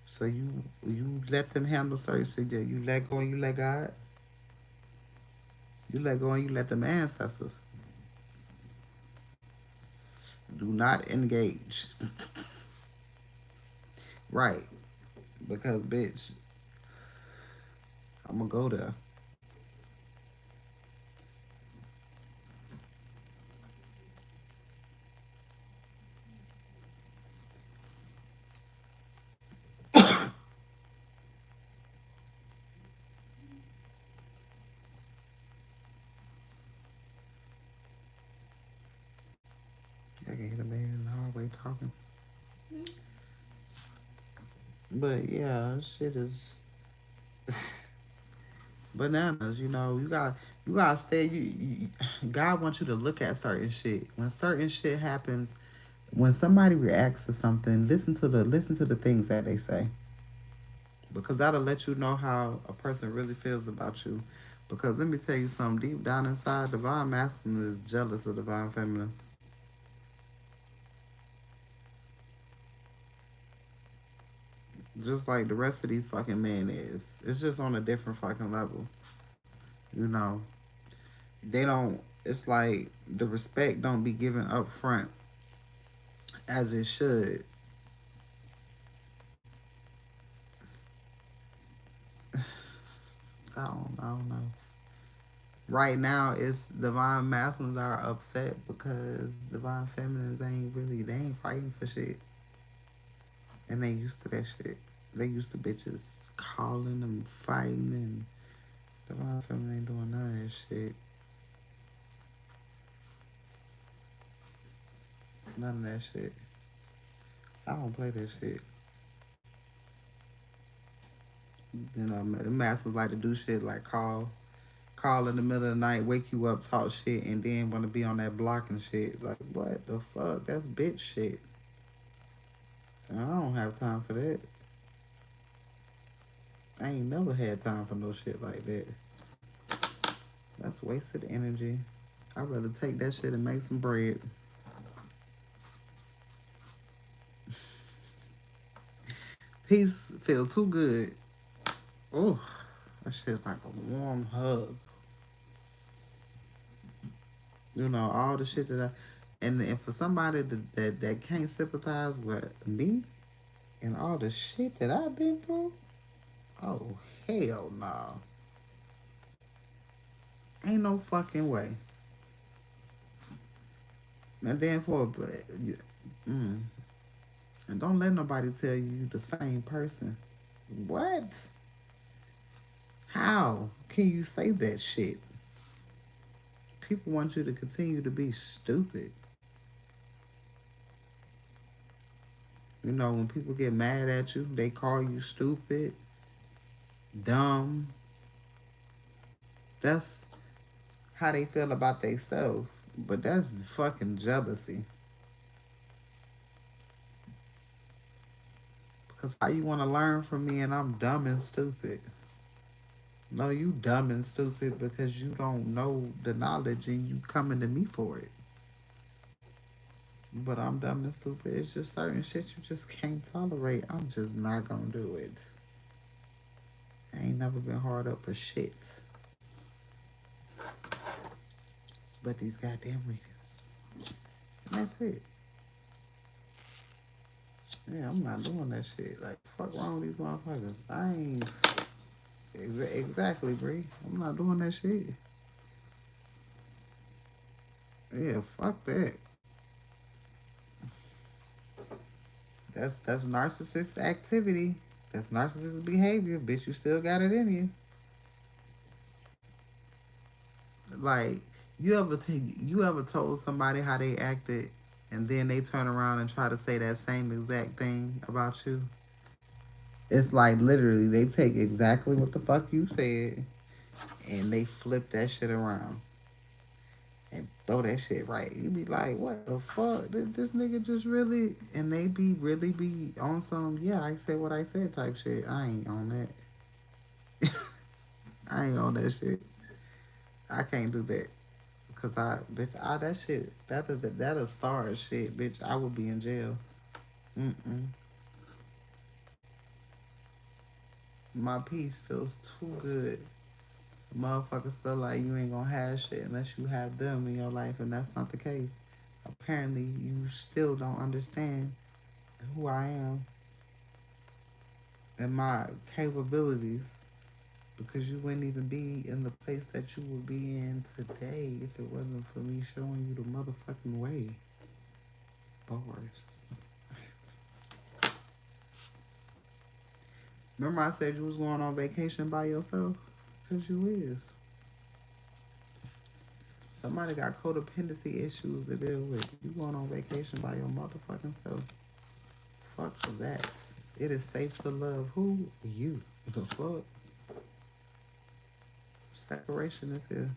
So you let them handle certain things. You let go and you let God. You let go and you let them ancestors. Do not engage. Right. Because bitch, I'm gonna go there. they talking. But yeah, shit is bananas. You gotta stay. God wants you to look at certain shit. When certain shit happens, when somebody reacts to something, listen to the things that they say, because that'll let you know how a person really feels about you. Because let me tell you something, deep down inside, divine masculine is jealous of divine feminine, just like the rest of these fucking men is. It's just on a different fucking level. You know, they don't. It's like the respect don't be given up front as it should. I don't know. Right now, it's divine masculines are upset because divine feminines they ain't fighting for shit, and they used to that shit. They used to bitches calling them, fighting, and divine feminine ain't doing none of that shit. None of that shit. I don't play that shit. The masculines like to do shit like call in the middle of the night, wake you up, talk shit, and then want to be on that block and shit. Like, what the fuck? That's bitch shit. I don't have time for that. I ain't never had time for no shit like that. That's wasted energy. I'd rather take that shit and make some bread. Peace feel too good. Oh, that shit's like a warm hug. All the shit that and for somebody that can't sympathize with me and all the shit that I've been through, oh hell no. Ain't no fucking way. And then mm, and don't let nobody tell you the same person. What? How can you say that shit? People want you to continue to be stupid. When people get mad at you, they call you stupid, dumb. That's how they feel about themselves. But that's fucking jealousy. Because how you want to learn from me and I'm dumb and stupid? No, you dumb and stupid because you don't know the knowledge and you coming to me for it. But I'm dumb and stupid. It's just certain shit you just can't tolerate. I'm just not gonna do it. I ain't never been hard up for shit. But these goddamn niggas. And that's it. Yeah, I'm not doing that shit. Like, fuck wrong with these motherfuckers. I ain't. Exactly, Bree. I'm not doing that shit. Yeah, fuck that. That's narcissist activity. That's narcissist behavior. Bitch, you still got it in you. Like, you ever told somebody how they acted and then they turn around and try to say that same exact thing about you? It's like literally they take exactly what the fuck you said and they flip that shit around and throw that shit right. You be like, what the fuck? This nigga just really, and they really be on some, yeah, I said what I said type shit. I ain't on that. I ain't on that shit. I can't do that. Cause that shit, that a star shit, bitch. I would be in jail. Mm-mm. My peace feels too good. Motherfuckers feel like you ain't gonna have shit unless you have them in your life, and that's not the case. Apparently, you still don't understand who I am and my capabilities because you wouldn't even be in the place that you would be in today if it wasn't for me showing you the motherfucking way. Bars. Remember I said you was going on vacation by yourself? Because you is. Somebody got codependency issues to deal with. You going on vacation by your motherfucking self. Fuck that. It is safe to love who? You. The fuck? Separation is here.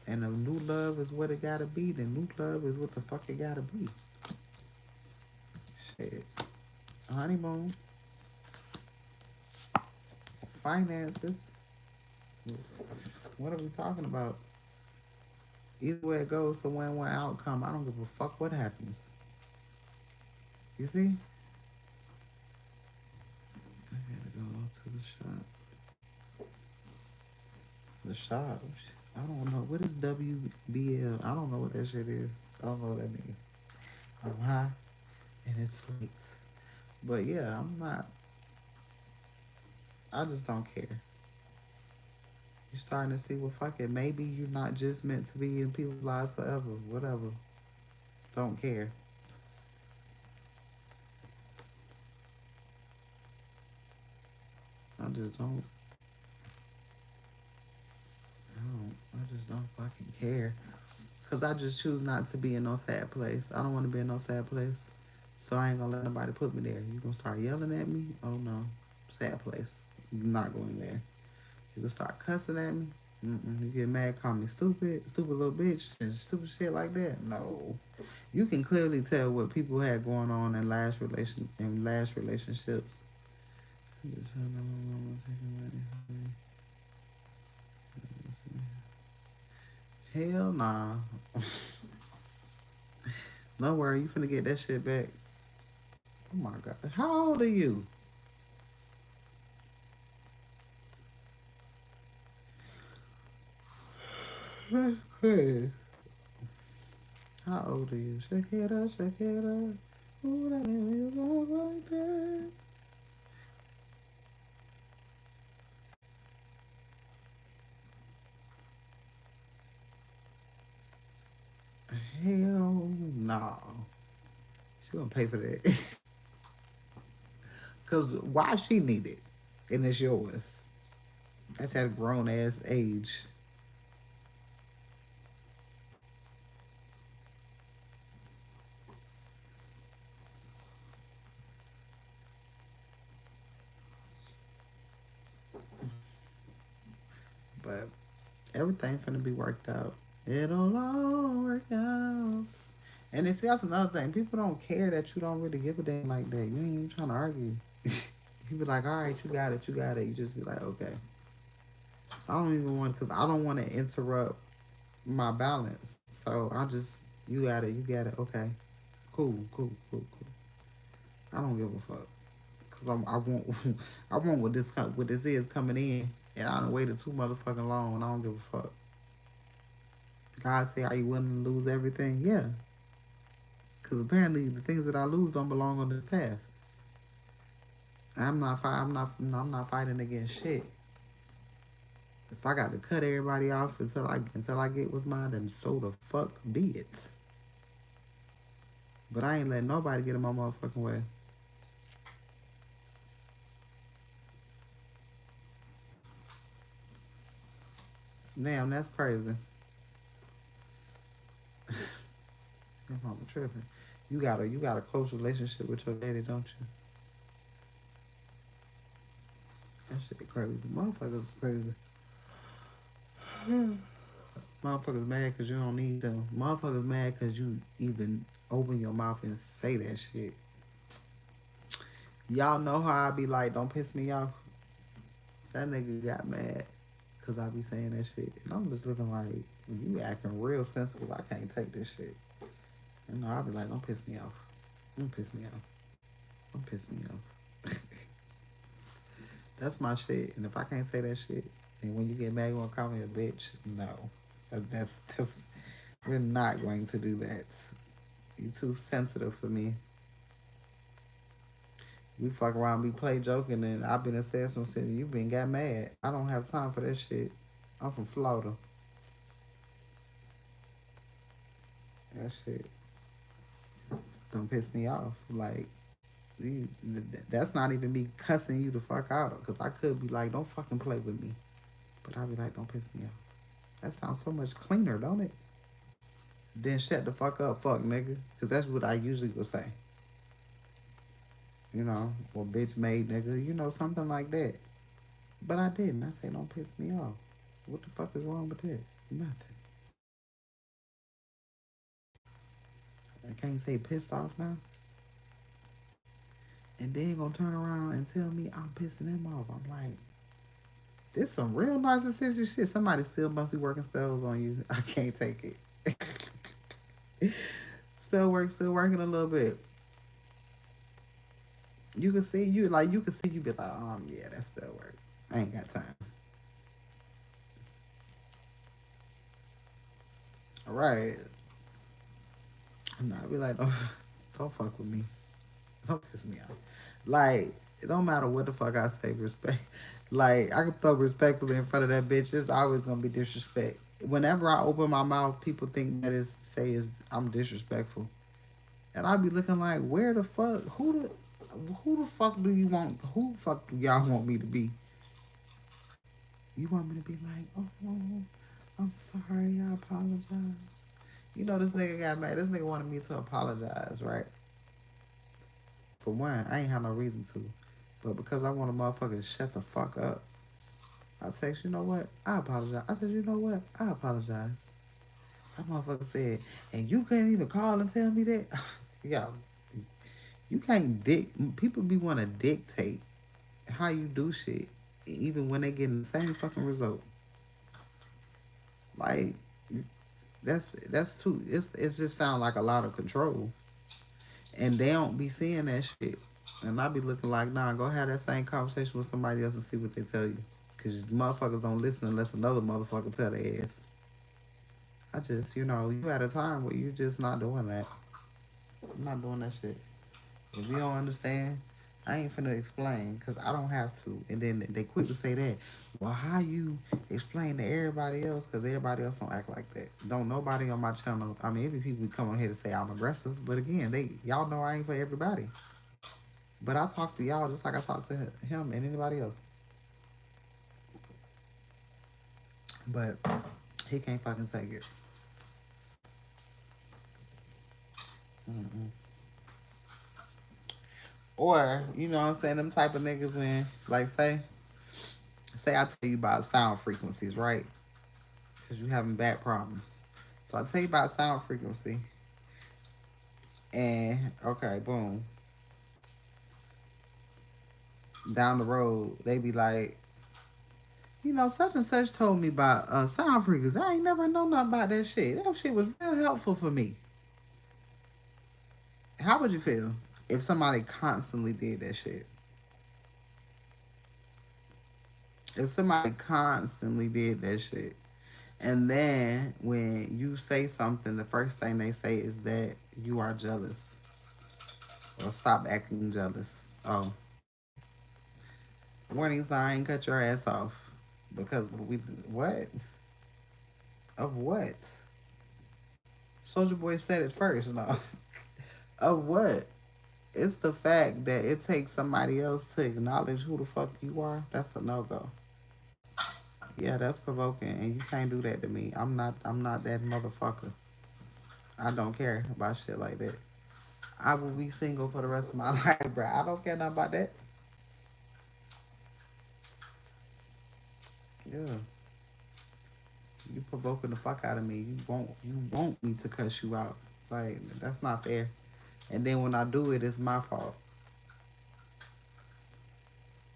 And a new love is what it gotta be. The new love is what the fuck it gotta be. Shit. Honeymoon. Finances. What are we talking about? Either way it goes to one outcome. I don't give a fuck what happens. You see? I gotta go to the shop. The shop. I don't know. What is WBL? I don't know what that shit is. I don't know what that means. I'm high and it's late. But yeah, I'm not. I just don't care. You're starting to see, well, fuck it. Maybe you're not just meant to be in people's lives forever. Whatever. Don't care. I just don't. I just don't fucking care. Because I just choose not to be in no sad place. I don't want to be in no sad place. So I ain't going to let nobody put me there. You going to start yelling at me? Oh, no. Sad place. You're not going there. You can start cussing at me. Mm-mm. You get mad, call me stupid little bitch, and stupid shit like that. No, you can clearly tell what people had going on in last relationships. Hell nah. Don't worry, you finna get that shit back. Oh my god, how old are you? Good. How old are you? Shake it up, shake it up. Ooh, that make me love like that. Hell no. She gonna pay for that. Cause why she need it? And it's yours. At that grown ass age. But everything finna be worked out. It'll all work out. And it's that's another thing. People don't care that you don't really give a damn like that. You ain't even trying to argue. You be like, all right, you got it, you got it. You just be like, okay. I don't even want, because I don't want to interrupt my balance. So I just, you got it, you got it. Okay, cool, cool, cool, cool. I don't give a fuck, cause I want, I want what this is coming in, and I done waited too motherfucking long, and I don't give a fuck. God say, are you willing to lose everything? Yeah, cause apparently the things that I lose don't belong on this path. I'm not fighting against shit. If I got to cut everybody off until I get what's mine, then so the fuck be it. But I ain't letting nobody get in my motherfucking way. Damn, that's crazy. Your mama tripping. You got a close relationship with your daddy, don't you? That shit crazy. Motherfuckers crazy. Motherfuckers mad because you don't need them. Motherfuckers mad because you even open your mouth and say that shit. Y'all know how I be like, don't piss me off. That nigga got mad because I be saying that shit. And I'm just looking like, you acting real sensitive. I can't take this shit. You know, I be like, don't piss me off. Don't piss me off. Don't piss me off. That's my shit. And if I can't say that shit, and when you get mad, you want to call me a bitch? No. That's we're not going to do that. You too sensitive for me. We fuck around, we play joking, and I've been in said some shit, and you been got mad. I don't have time for that shit. I'm from Florida. That shit don't piss me off. Like, you, that's not even me cussing you the fuck out. Because I could be like, don't fucking play with me. But I'll be like, don't piss me off. That sounds so much cleaner, don't it? Then shut the fuck up, fuck nigga. Because that's what I usually would say. You know, or bitch made nigga, you know, something like that. But I didn't. I said, don't piss me off. What the fuck is wrong with that? Nothing. I can't say pissed off now. And then gonna turn around and tell me I'm pissing them off. I'm like, this some real narcissistic shit. Somebody still must be working spells on you. I can't take it. Spell work still working a little bit. You can see you be like, yeah, that spell work. I ain't got time. All right. I be like, don't fuck with me. Don't piss me off. Like, it don't matter what the fuck I say, respect. Like, I can throw respectfully in front of that bitch. It's always gonna be disrespect. Whenever I open my mouth, people think that I'm disrespectful. And I be looking like, where the fuck, who the fuck do you want, who the fuck do y'all want me to be? You want me to be like, oh, I'm sorry, I apologize. You know, this nigga got mad. This nigga wanted me to apologize, right? For one, I ain't have no reason to. But because I want a motherfucker to shut the fuck up, I text, you know what? I apologize. I said, you know what? I apologize. That motherfucker said, and you couldn't even call and tell me that? Yo, you can't people be want to dictate how you do shit, even when they getting the same fucking result. Like, that's too, it's just sound like a lot of control. And they don't be seeing that shit. And I be looking like, nah, go have that same conversation with somebody else and see what they tell you. Because motherfuckers don't listen unless another motherfucker tell their ass. I just, you at a time where you just not doing that. I'm not doing that shit. If you don't understand, I ain't finna explain because I don't have to. And then they quick to say that. Well, how you explain to everybody else? Because everybody else don't act like that. Don't nobody on my channel. I mean, every people come on here to say I'm aggressive, but again, y'all know I ain't for everybody. But I talk to y'all just like I talk to him and anybody else. But he can't fucking take it. Mm-mm. Or, you know what I'm saying, them type of niggas when, like, say I tell you about sound frequencies, right? Because you having back problems. So I tell you about sound frequency, and okay, boom. Down the road, they be like, such and such told me about sound frequency. I ain't never know nothing about that shit. That shit was real helpful for me. How would you feel if somebody constantly did that shit? If somebody constantly did that shit, and then when you say something, the first thing they say is that you are jealous or stop acting jealous. Oh, warning sign, cut your ass off. Because what? Of what? Soldier Boy said it first, no. Of what? It's the fact that it takes somebody else to acknowledge who the fuck you are. That's a no-go. Yeah, that's provoking, and you can't do that to me. I'm not that motherfucker. I don't care about shit like that. I will be single for the rest of my life, bro. I don't care nothing about that. Yeah. You provoking the fuck out of me. You want me to cuss you out. Like, that's not fair. And then when I do it, it's my fault.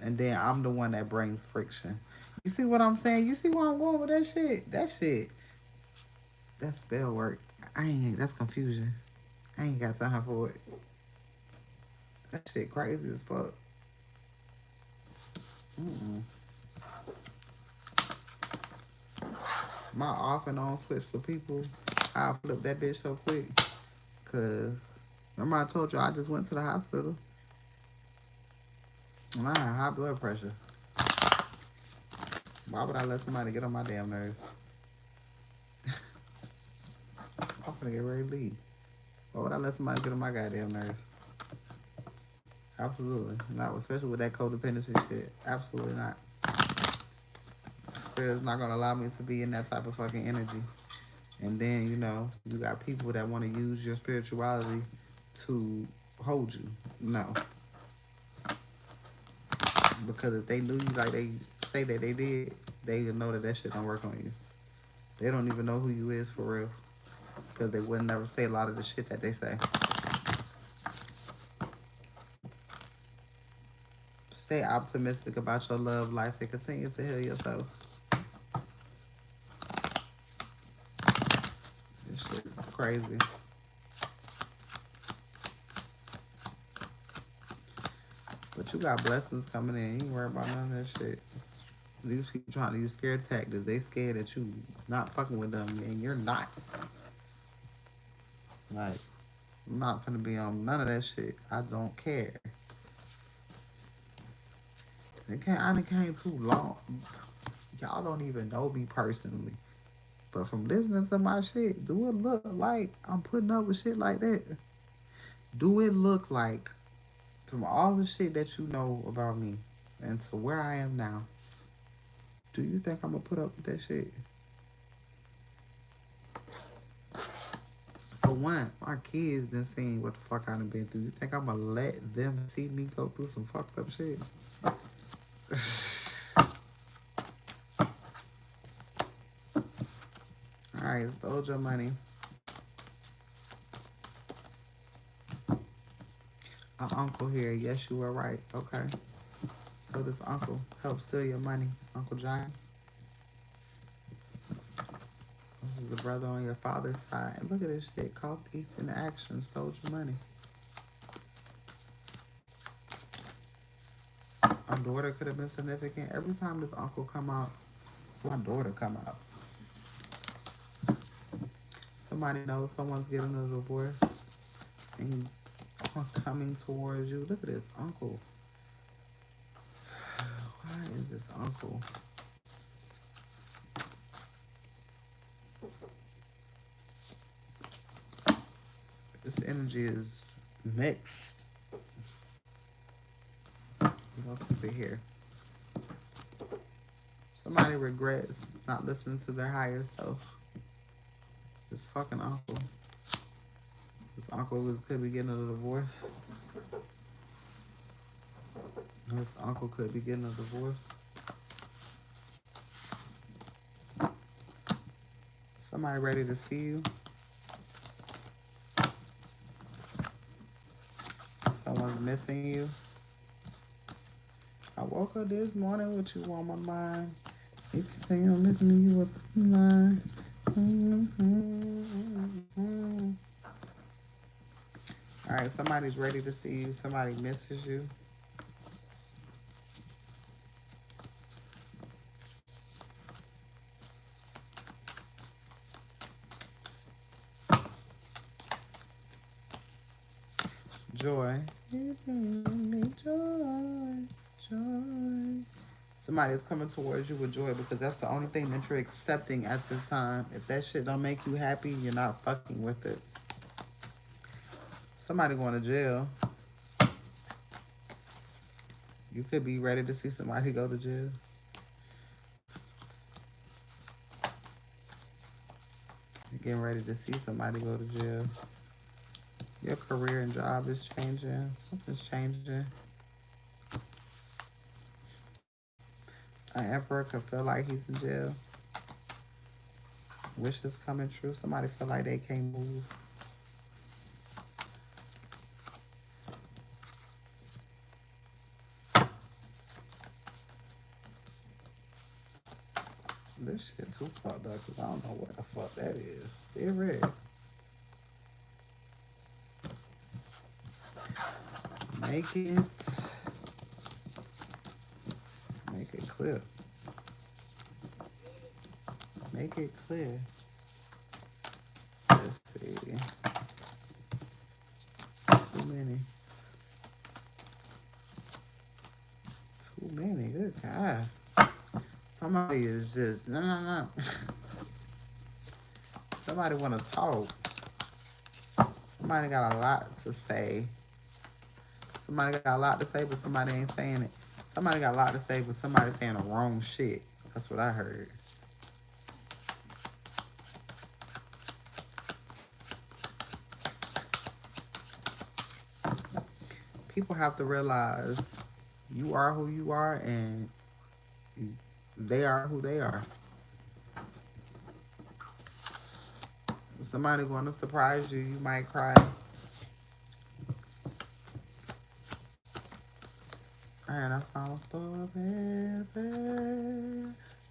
And then I'm the one that brings friction. You see what I'm saying? You see where I'm going with that shit? That's spell work. That's confusion. I ain't got time for it. That shit crazy as fuck. Mm-mm. My off and on switch for people, I flip that bitch so quick. Cause remember I told you I just went to the hospital and I had high blood pressure. Why would I let somebody get on my damn nerves? I'm gonna get ready to leave. Why would I let somebody get on my goddamn nerves? Absolutely not, especially with that codependency shit. Absolutely not. spirit is not gonna allow me to be in that type of fucking energy. And then, you got people that want to use your spirituality to hold you. No. Because if they knew you like they say that they did, they would know that that shit don't work on you. They don't even know who you is for real. Because they would never say a lot of the shit that they say. Stay optimistic about your love life and continue to heal yourself. This shit is crazy. But you got blessings coming in. You ain't worried about none of that shit. These people trying to use scare tactics. They scared that you not fucking with them, and you're not. Like, I'm not gonna be on none of that shit. I don't care. I came too long. Y'all don't even know me personally. But from listening to my shit, do it look like I'm putting up with shit like that? Do it look like, from all the shit that you know about me and to where I am now, do you think I'm gonna put up with that shit? For one, my kids done seen what the fuck I done been through. You think I'm gonna let them see me go through some fucked up shit? Alright, stole your money. An uncle here. Yes, you were right. Okay. So this uncle helped steal your money, Uncle John. This is a brother on your father's side. Look at this shit. Caught thief in action. Stole your money. My daughter could have been significant. Every time this uncle come out, my daughter come out. Somebody knows someone's getting a divorce and coming towards you. Look at this uncle. Why is this uncle? This energy is mixed. We're gonna keep it here. Somebody regrets not listening to their higher self. This fucking uncle. This uncle could be getting a divorce. This uncle could be getting a divorce. Somebody ready to see you. Someone's missing you. I woke up this morning with you on my mind. If you say you're missing me, you up in mind. All right, somebody's ready to see you. Somebody misses you. Joy. Joy. Joy. Somebody is coming towards you with joy because that's the only thing that you're accepting at this time. If that shit don't make you happy, you're not fucking with it. Somebody going to jail. You could be ready to see somebody go to jail. You're getting ready to see somebody go to jail. Your career and job is changing. Something's changing. An emperor could feel like he's in jail. Wishes coming true. Somebody feel like they can't move. This shit too fucked up because I don't know what the fuck that is. They're red. Make it clear. Make it clear. Let's see. Too many. Too many. Good God. Somebody is just no. Somebody want to talk. Somebody got a lot to say. Somebody got a lot to say, but somebody ain't saying it. Somebody got a lot to say, but somebody's saying the wrong shit. That's what I heard. People have to realize you are who you are, and they are who they are. If somebody going to surprise you, you might cry. And that song forever.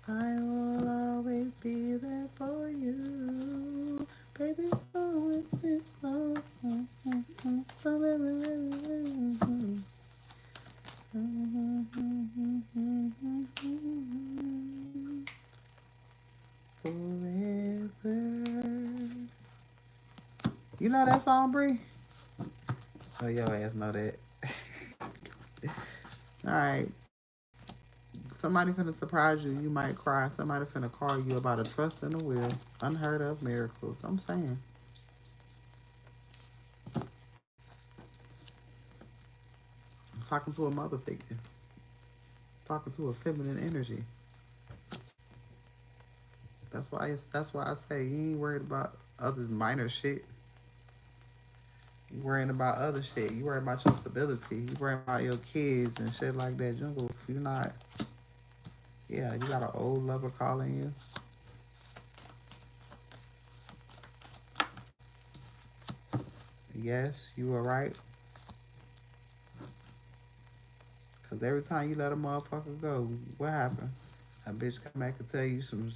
I will always be there for you, baby. Always be close. Forever. You know that song, Bree? Oh, your ass know that. All right. Somebody finna surprise you. You might cry. Somebody finna call you about a trust in the wheel. Unheard of miracles. I'm saying. I'm talking to a mother figure. Talking to a feminine energy. That's why I say you ain't worried about other minor shit. You worrying about other shit. You worrying about your stability. You worrying about your kids and shit like that. You're not. Yeah, you got an old lover calling you. Yes, you were right. Cause every time you let a motherfucker go, what happened? A bitch come back and tell you some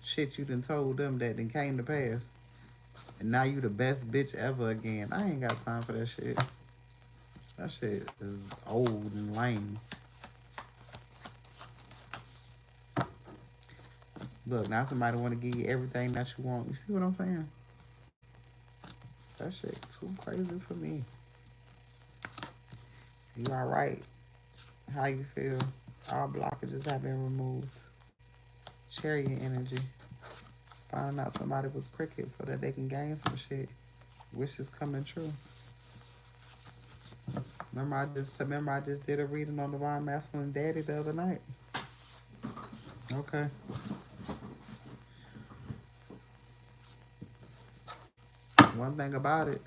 shit you done told them that then came to pass. And now you the best bitch ever again. I ain't got time for that shit. That shit is old and lame. Look, now somebody want to give you everything that you want. You see what I'm saying? That shit too crazy for me. You all right? How you feel? All blockages have been removed. Chariot energy. Finding out somebody was cricket so that they can gain some shit. Wishes coming true. Remember I just did a reading on Divine Masculine Daddy the other night. Okay. One thing about it,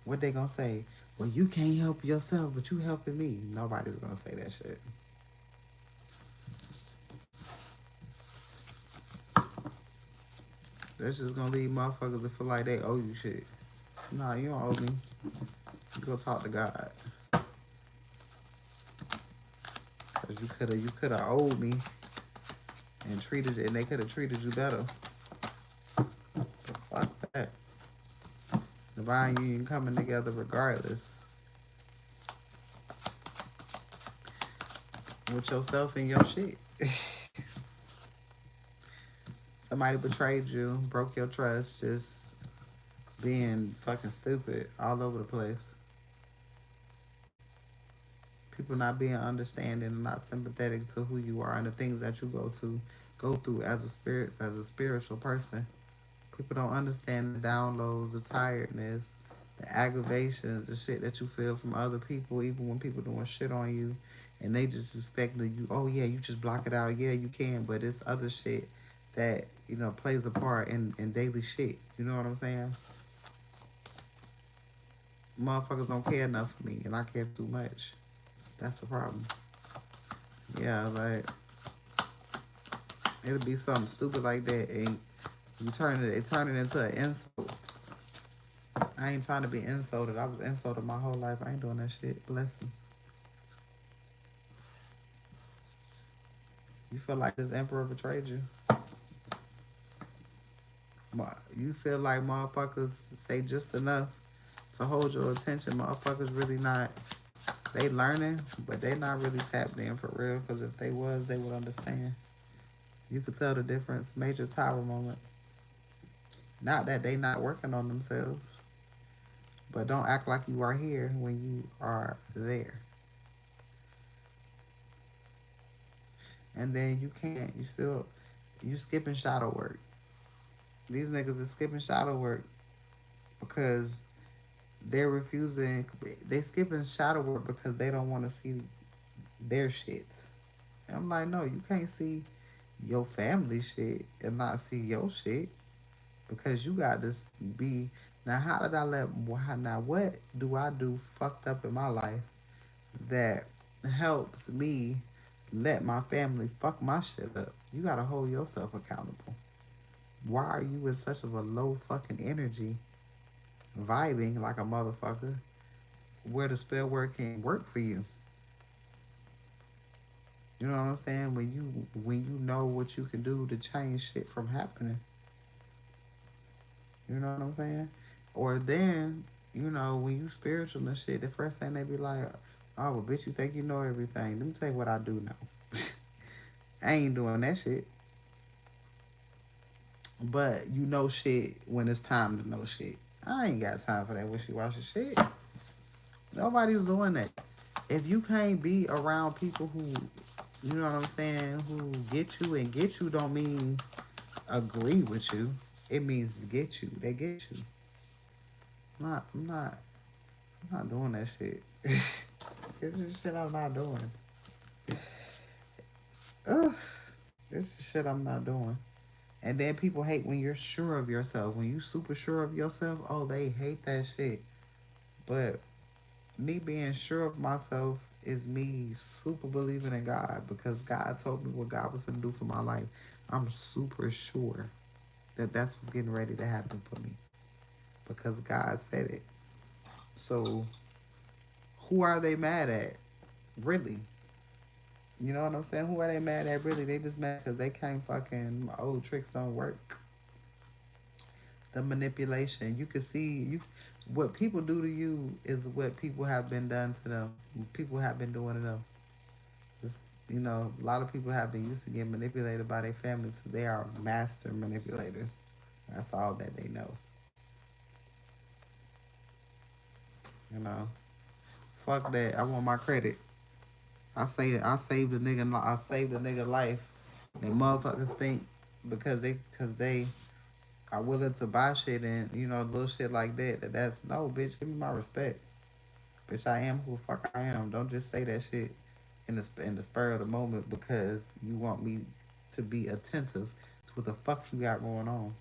what they gonna say? Well, you can't help yourself, but you helping me. Nobody's gonna say that shit. That's just gonna leave motherfuckers to feel like they owe you shit. Nah, you don't owe me. You go talk to God. Cause you coulda owed me and they coulda treated you better. But fuck that. Divine union coming together regardless. With yourself and your shit. Somebody betrayed you, broke your trust, just being fucking stupid all over the place. People not being understanding and not sympathetic to who you are and the things that you go through as a spiritual person. People don't understand the downloads, the tiredness, the aggravations, the shit that you feel from other people, even when people doing shit on you and they just expect that you, oh yeah, you just block it out. Yeah, you can, but it's other shit that, plays a part in daily shit. You know what I'm saying? Motherfuckers don't care enough for me and I care too much. That's the problem. Yeah, like it'll be something stupid like that and turn it into an insult. I ain't trying to be insulted. I was insulted my whole life. I ain't doing that shit. Blessings. You feel like this emperor betrayed you. You feel like motherfuckers say just enough to hold your attention. Motherfuckers really not. They learning, but they not really tapped in for real. Because if they was, they would understand. You could tell the difference. Major tower moment. Not that they not working on themselves, but don't act like you are here when you are there. And then you can't. You skipping shadow work. These niggas is skipping shadow work because they're refusing. They skipping shadow work because they don't want to see their shit. I'm like, no, you can't see your family shit and not see your shit because you got to be. Now, how did I let, now what do I do fucked up in my life that helps me let my family fuck my shit up? You got to hold yourself accountable. Why are you in such of a low fucking energy, vibing like a motherfucker, where the spell work can't work for you? You know what I'm saying? When you know what you can do to change shit from happening. You know what I'm saying? Or then, when you spiritual and shit, the first thing they be like, oh, well, bitch, you think you know everything. Let me tell you what I do know. I ain't doing that shit. But you know shit when it's time to know shit. I ain't got time for that wishy-washy shit. Nobody's doing that. If you can't be around people who, you know what I'm saying, who get you, and get you don't mean agree with you. It means get you. They get you. I'm not doing that shit. This is shit I'm not doing. Ugh. This is shit I'm not doing. And then people hate when you're sure of yourself. When you super sure of yourself, oh, they hate that shit. But me being sure of myself is me super believing in God because God told me what God was going to do for my life. I'm super sure that that's what's getting ready to happen for me because God said it. So who are they mad at? Really? You know what I'm saying? Who are they mad at? Really? They just mad because they can't fucking, my old tricks don't work. The manipulation. You can see what people do to you is what people have been done to them. People have been doing to them. It's, a lot of people have been used to getting manipulated by their families. So they are master manipulators. That's all that they know. You know, fuck that. I want my credit. I saved a nigga life. They motherfuckers think because they are willing to buy shit and little shit like that. That's no, bitch. Give me my respect, bitch. I am who the fuck I am. Don't just say that shit in the spur of the moment because you want me to be attentive to what the fuck you got going on.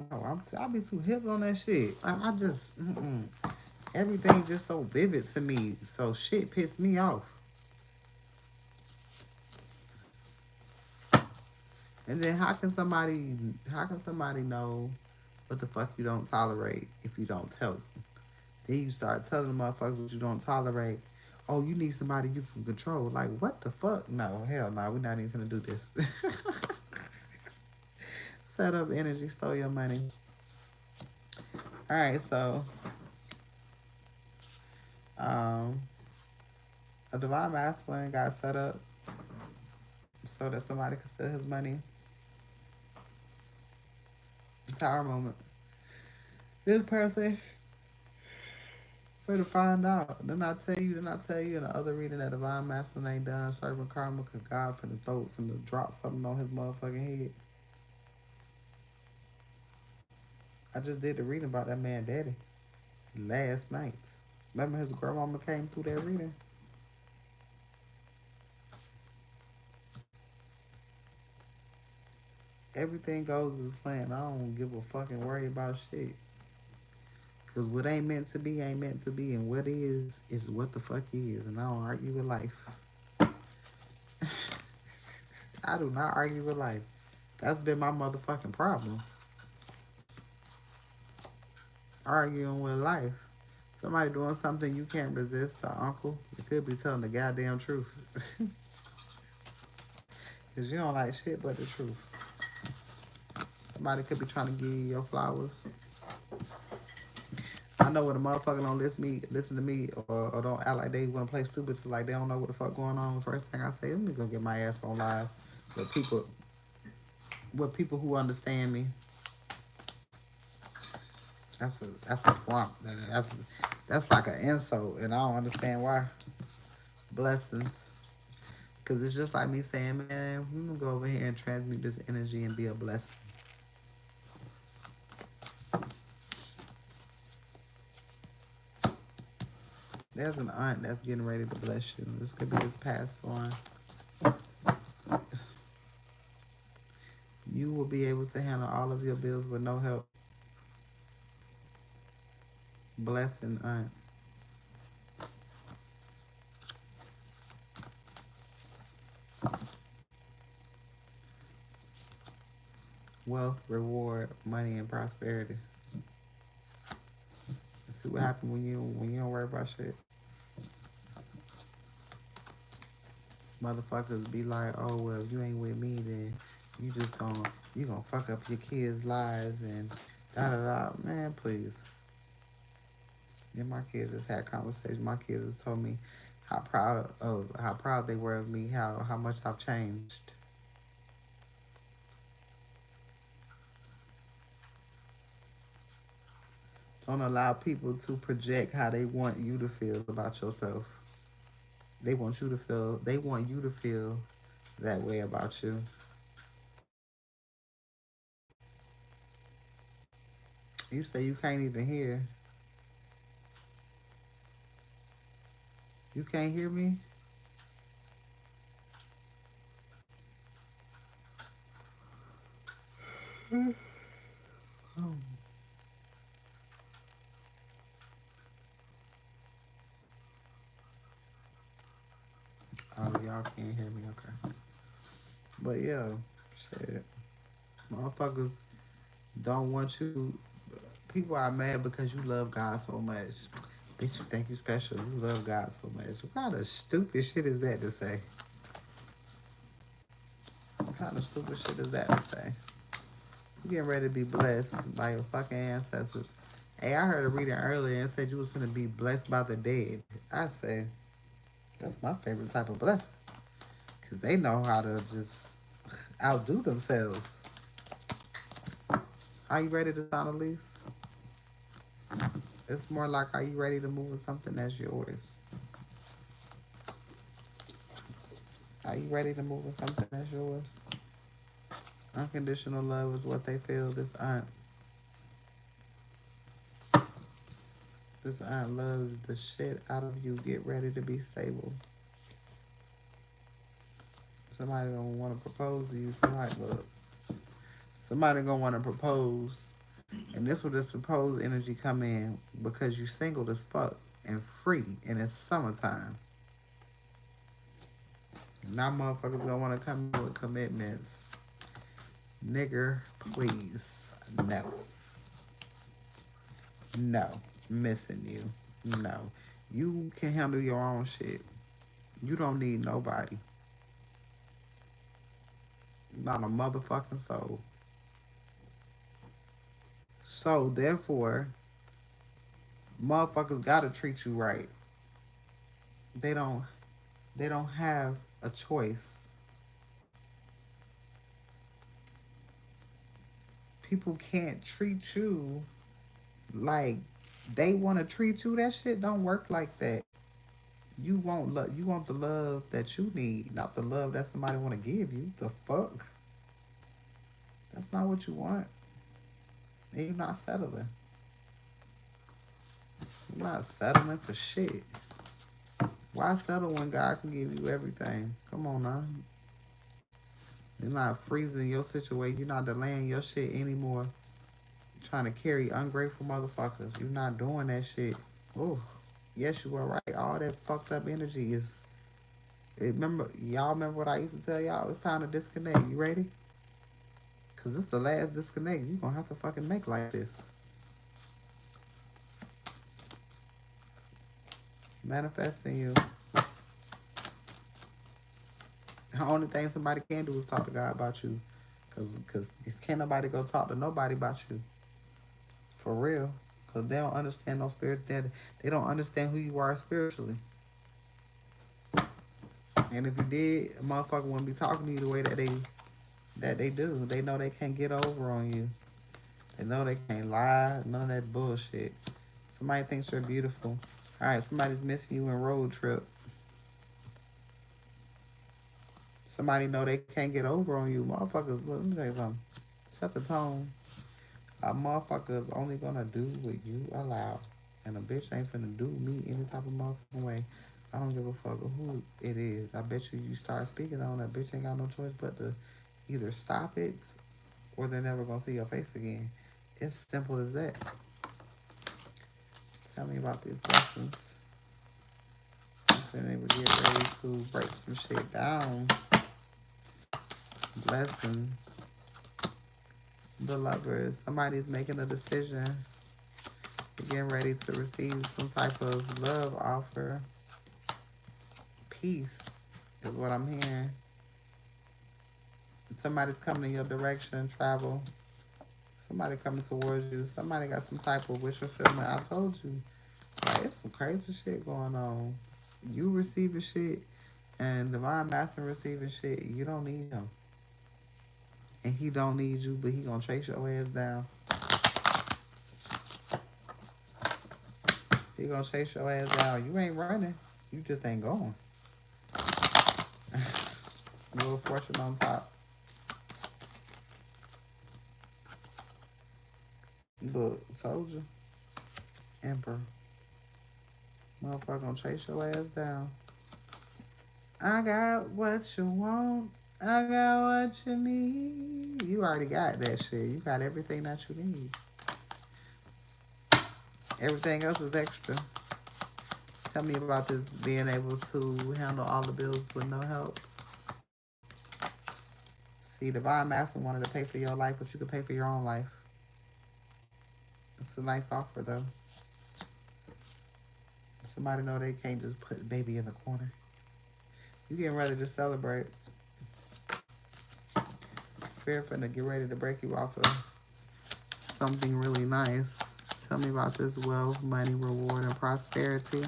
No, I be too hip on that shit. I just everything just so vivid to me. So shit pissed me off. And then how can somebody know what the fuck you don't tolerate if you don't tell them? Then you start telling motherfuckers what you don't tolerate. Oh, you need somebody you can control. Like, what the fuck? No, hell no, we're not even gonna do this. Set up energy, stole your money. Alright, so um a divine masculine got set up so that somebody could steal his money. Tower moment. This person for to find out. Then I tell you in the other reading that divine masculine ain't done serving karma because God finna drop something on his motherfucking head. I just did the reading about that man daddy last night. Remember his grandmama came through that reading? Everything goes as planned. I don't give a fucking worry about shit. Cause what ain't meant to be ain't meant to be, and what is what the fuck is. And I don't argue with life. I do not argue with life. That's been my motherfucking problem. Arguing with life. Somebody doing something you can't resist, the uncle. You could be telling the goddamn truth. Cause you don't like shit but the truth. Somebody could be trying to give you your flowers. I know when a motherfucker don't listen to me, or don't act like they want to play stupid, like they don't know what the fuck going on. First thing I say, let me go get my ass on live with people who understand me. That's a plump. That's like an insult, and I don't understand why. Blessings, because it's just like me saying, man, I'm gonna go over here and transmute this energy and be a blessing. There's an aunt that's getting ready to bless you. This could be this past one. You will be able to handle all of your bills with no help. Blessing aunt. Wealth, reward, money, and prosperity. See what happens when you don't worry about shit. Motherfuckers be like, oh well, if you ain't with me, then you gonna fuck up your kids' lives and da da da. Man, please. And my kids has had conversations. My kids has told me how proud they were of me, how much I've changed. Don't allow people to project how they want you to feel about yourself. They want you to feel that way about you. You say you can't even hear. You can't hear me? Oh, oh, y'all can't hear me, okay. But yeah, shit. Motherfuckers don't want you. People are mad because you love God so much. Bitch, you think you special. You love God so much. What kind of stupid shit is that to say? What kind of stupid shit is that to say? You getting ready to be blessed by your fucking ancestors. Hey, I heard a reading earlier and said you was gonna be blessed by the dead. I say, that's my favorite type of blessing. Cause they know how to just outdo themselves. Are you ready to sign a lease? It's more like, are you ready to move with something that's yours? Are you ready to move with something that's yours? Unconditional love is what they feel. This aunt loves the shit out of you. Get ready to be stable. Somebody gonna want to propose to you. Somebody gonna want to propose, and this where this proposed energy come in because you single as fuck and free, and it's summertime. Now motherfuckers gonna want to come in with commitments. Nigger, please, no, no, missing you, no. You can handle your own shit. You don't need nobody. Not a motherfucking soul. So therefore, motherfuckers gotta treat you right. They don't they don't have a choice. People can't treat you like they want to treat you. That shit don't work like that. You want the love that you need, not the love that somebody want to give you. The fuck? That's not what you want. And you're not settling. You're not settling for shit. Why settle when God can give you everything? Come on now. You're not freezing your situation. You're not delaying your shit anymore. Trying to carry ungrateful motherfuckers. You're not doing that shit. Oh, yes, you are right. All that fucked up energy is. Y'all remember what I used to tell y'all? It's time to disconnect. You ready? Cause this the last disconnect you gonna have to fucking make like this. Manifesting you. The only thing somebody can do is talk to God about you. Cause can't nobody go talk to nobody about you. For real. Cause they don't understand no spirit. They don't understand who you are spiritually. And if you did, a motherfucker wouldn't be talking to you the way that they do. They know they can't get over on you. They know they can't lie. None of that bullshit. Somebody thinks you're beautiful. All right, somebody's missing you in road trip. Somebody know they can't get over on you. Motherfuckers, look, let me tell you something. Set the tone. A motherfucker is only gonna do what you allow. And a bitch ain't finna do me any type of motherfucking way. I don't give a fuck who it is. I bet you start speaking on that bitch ain't got no choice but to either stop it or they're never gonna see your face again. It's simple as that. Tell me about these blessings. I'm finna get ready to break some shit down. Blessing. The lovers. Somebody's making a decision. You're getting ready to receive some type of love offer. Peace is what I'm hearing. Somebody's coming in your direction, travel. Somebody coming towards you. Somebody got some type of wish fulfillment. I told you. Like, it's some crazy shit going on. You receiving shit and Divine Master receiving shit. You don't need him. And he don't need you, but he gonna chase your ass down. He gonna chase your ass down. You ain't running. You just ain't going. Little fortune on top. Look, told you. Emperor. Motherfucker gonna chase your ass down. I got what you want. I got what you need. You already got that shit. You got everything that you need. Everything else is extra. Tell me about this being able to handle all the bills with no help. See, Divine Master wanted to pay for your life, but you could pay for your own life. It's a nice offer, though. Somebody know they can't just put the baby in the corner. You getting ready to celebrate. Spirit finna get ready to break you off of something really nice. Tell me about this wealth, money, reward, and prosperity.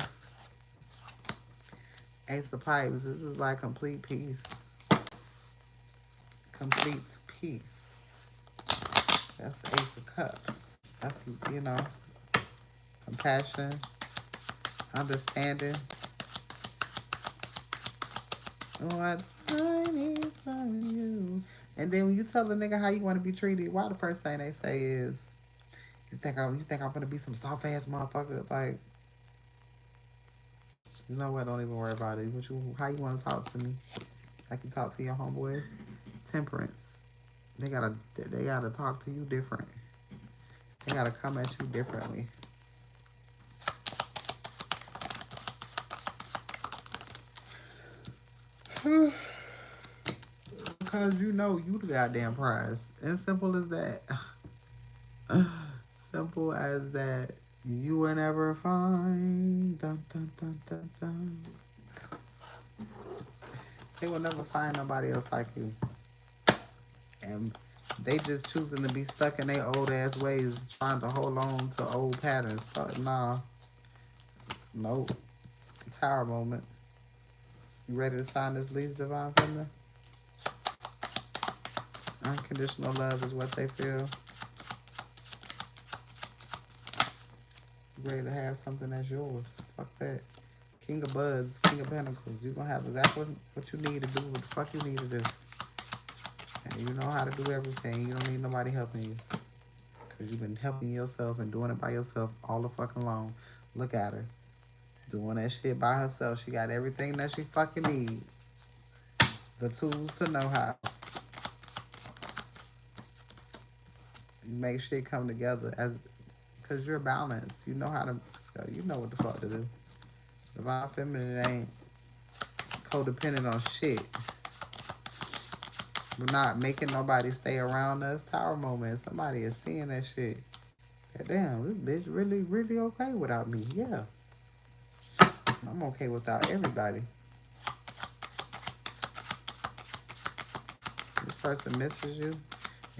Ace of Pipes. This is like complete peace. Complete peace. That's Ace of Cups. That's, you know, compassion, understanding. What's I need from you? And then when you tell a nigga how you want to be treated, why the first thing they say is, you think I'm gonna be some soft ass motherfucker? Like, you know what? Don't even worry about it. How you want to talk to me? Like you talk to your homeboys? Temperance. They gotta talk to you different. They gotta come at you differently. Because you know you the goddamn prize. As simple as that. Simple as that. You will never find. Dun, dun, dun, dun, dun. They will never find nobody else like you. And they just choosing to be stuck in their old ass ways, trying to hold on to old patterns. But nah. Nope. Tower moment. You ready to sign this lease, Divine Feminine? Unconditional love is what they feel. You ready to have something that's yours. Fuck that. King of Buds, King of Pentacles. You're going to have exactly what you need to do, what the fuck you need to do. And you know how to do everything. You don't need nobody helping you. Because you've been helping yourself and doing it by yourself all the fucking long. Look at her. Doing that shit by herself. She got everything that she fucking need. The tools to know how. You make shit come together as because you're balanced. You know how to, you know what the fuck to do. Divine Feminine ain't codependent on shit. We're not making nobody stay around us. Tower moment. Somebody is seeing that shit. Damn, this bitch really, really okay without me. Yeah. I'm okay without everybody. This person misses you.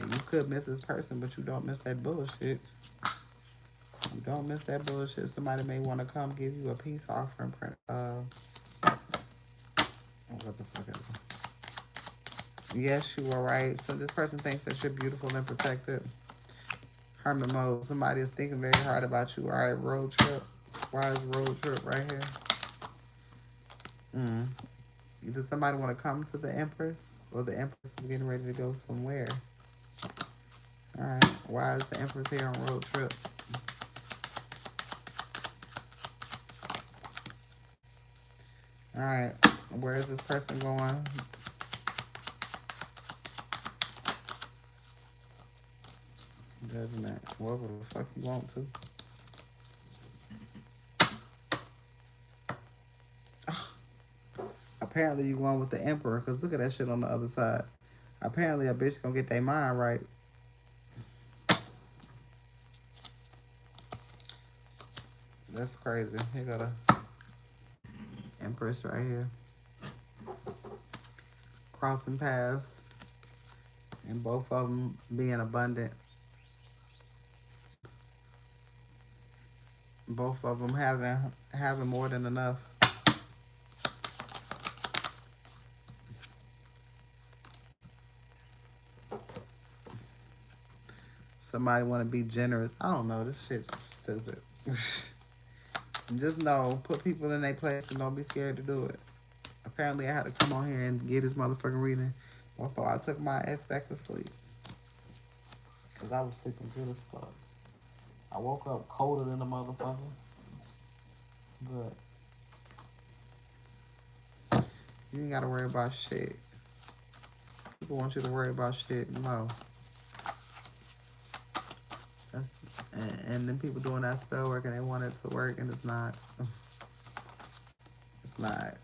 And you could miss this person, but you don't miss that bullshit. You don't miss that bullshit. Somebody may want to come give you a peace offering. What the fuck is it? Yes, you are right. So this person thinks that you're beautiful and protected. Hermit mode. Somebody is thinking very hard about you. All right, road trip. Why is road trip right here? Either somebody want to come to the Empress or the Empress is getting ready to go somewhere. All right. Why is the Empress here on road trip? All right, where is this person going? Judgment. Wherever the fuck you want to. Apparently you going with the emperor, because look at that shit on the other side. Apparently a bitch gonna get their mind right. That's crazy. Here got a empress right here. Crossing paths. And both of them being abundant. Both of them having more than enough. Somebody want to be generous. I don't know. This shit's stupid. Just know, put people in their place and don't be scared to do it. Apparently, I had to come on here and get this motherfucking reading before I took my ass back to sleep. Because I was sleeping good as fuck. I woke up colder than a motherfucker. But you ain't got to worry about shit. People want you to worry about shit. No. That's, and then people doing that spell work and they want it to work and it's not. It's not.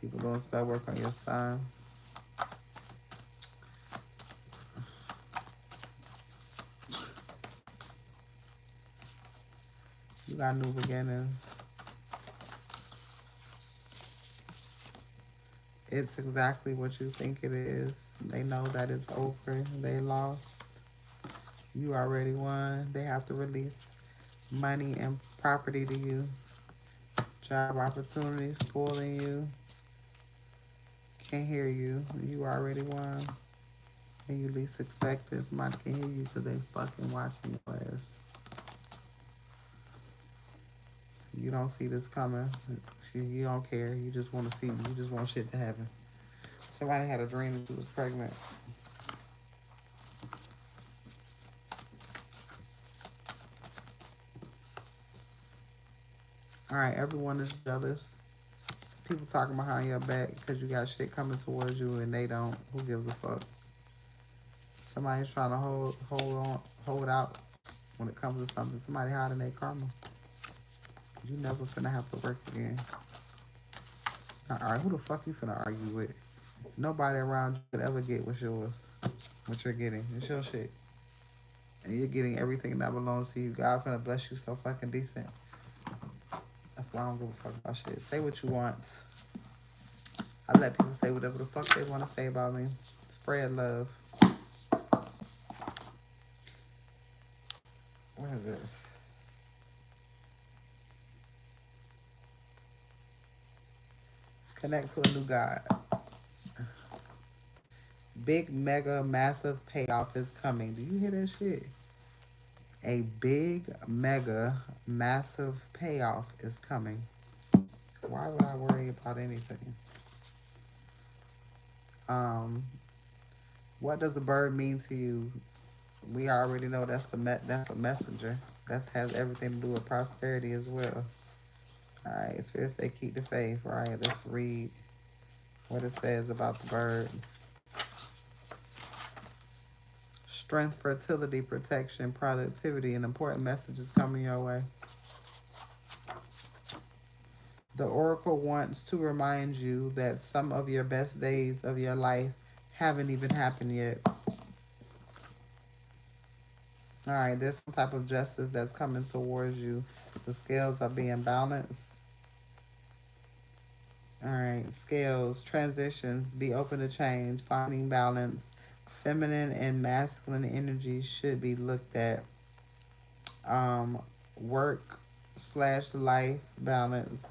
People doing spell work on your son. You got new beginnings. It's exactly what you think it is. They know that it's over. They lost. You already won. They have to release money and property to you. Job opportunities spoiling you. Can't hear you. You already won. And you least expect it. Somebody can hear you because they fucking watching your ass. You don't see this coming. You don't care. You just want to see. You just want shit to happen. Somebody had a dream that she was pregnant. All right, everyone is jealous. People talking behind your back because you got shit coming towards you and they don't. Who gives a fuck? Somebody's trying to hold out when it comes to something. Somebody hiding their karma. You never finna have to work again. All right, who the fuck you finna argue with? Nobody around you could ever get what's yours. What you're getting. It's your shit. And you're getting everything that belongs to you. God finna bless you so fucking decent. That's why I don't give a fuck about shit. Say what you want. I let people say whatever the fuck they want to say about me. Spread love. What is this? Connect to a new God. Big, mega, massive payoff is coming. Do you hear that shit? A big, mega, massive payoff is coming. Why would I worry about anything? Um, what does a bird mean to you? We already know that's that's a messenger. That has everything to do with prosperity as well. All right, Spirit say keep the faith. All right, let's read what it says about the bird. Strength, fertility, protection, productivity, and important messages coming your way. The oracle wants to remind you that some of your best days of your life haven't even happened yet. All right, there's some type of justice that's coming towards you. The scales are being balanced. All right, scales, transitions, be open to change, finding balance. Feminine and masculine energy should be looked at. Work slash life balance.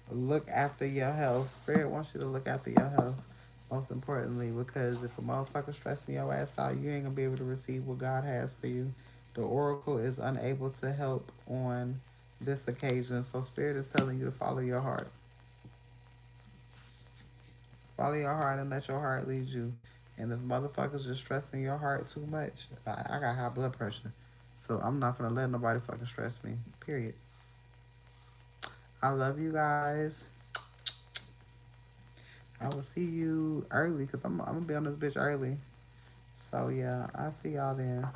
Look after your health. Spirit wants you to look after your health. Most importantly, because if a motherfucker stressing your ass out, you ain't gonna be able to receive what God has for you. The oracle is unable to help on this occasion. So Spirit is telling you to follow your heart. Follow your heart and let your heart lead you. And if motherfuckers just stressing your heart too much, I got high blood pressure. So I'm not gonna let nobody fucking stress me. Period. I love you guys. I will see you early because I'm gonna be on this bitch early. So yeah, I'll see y'all then.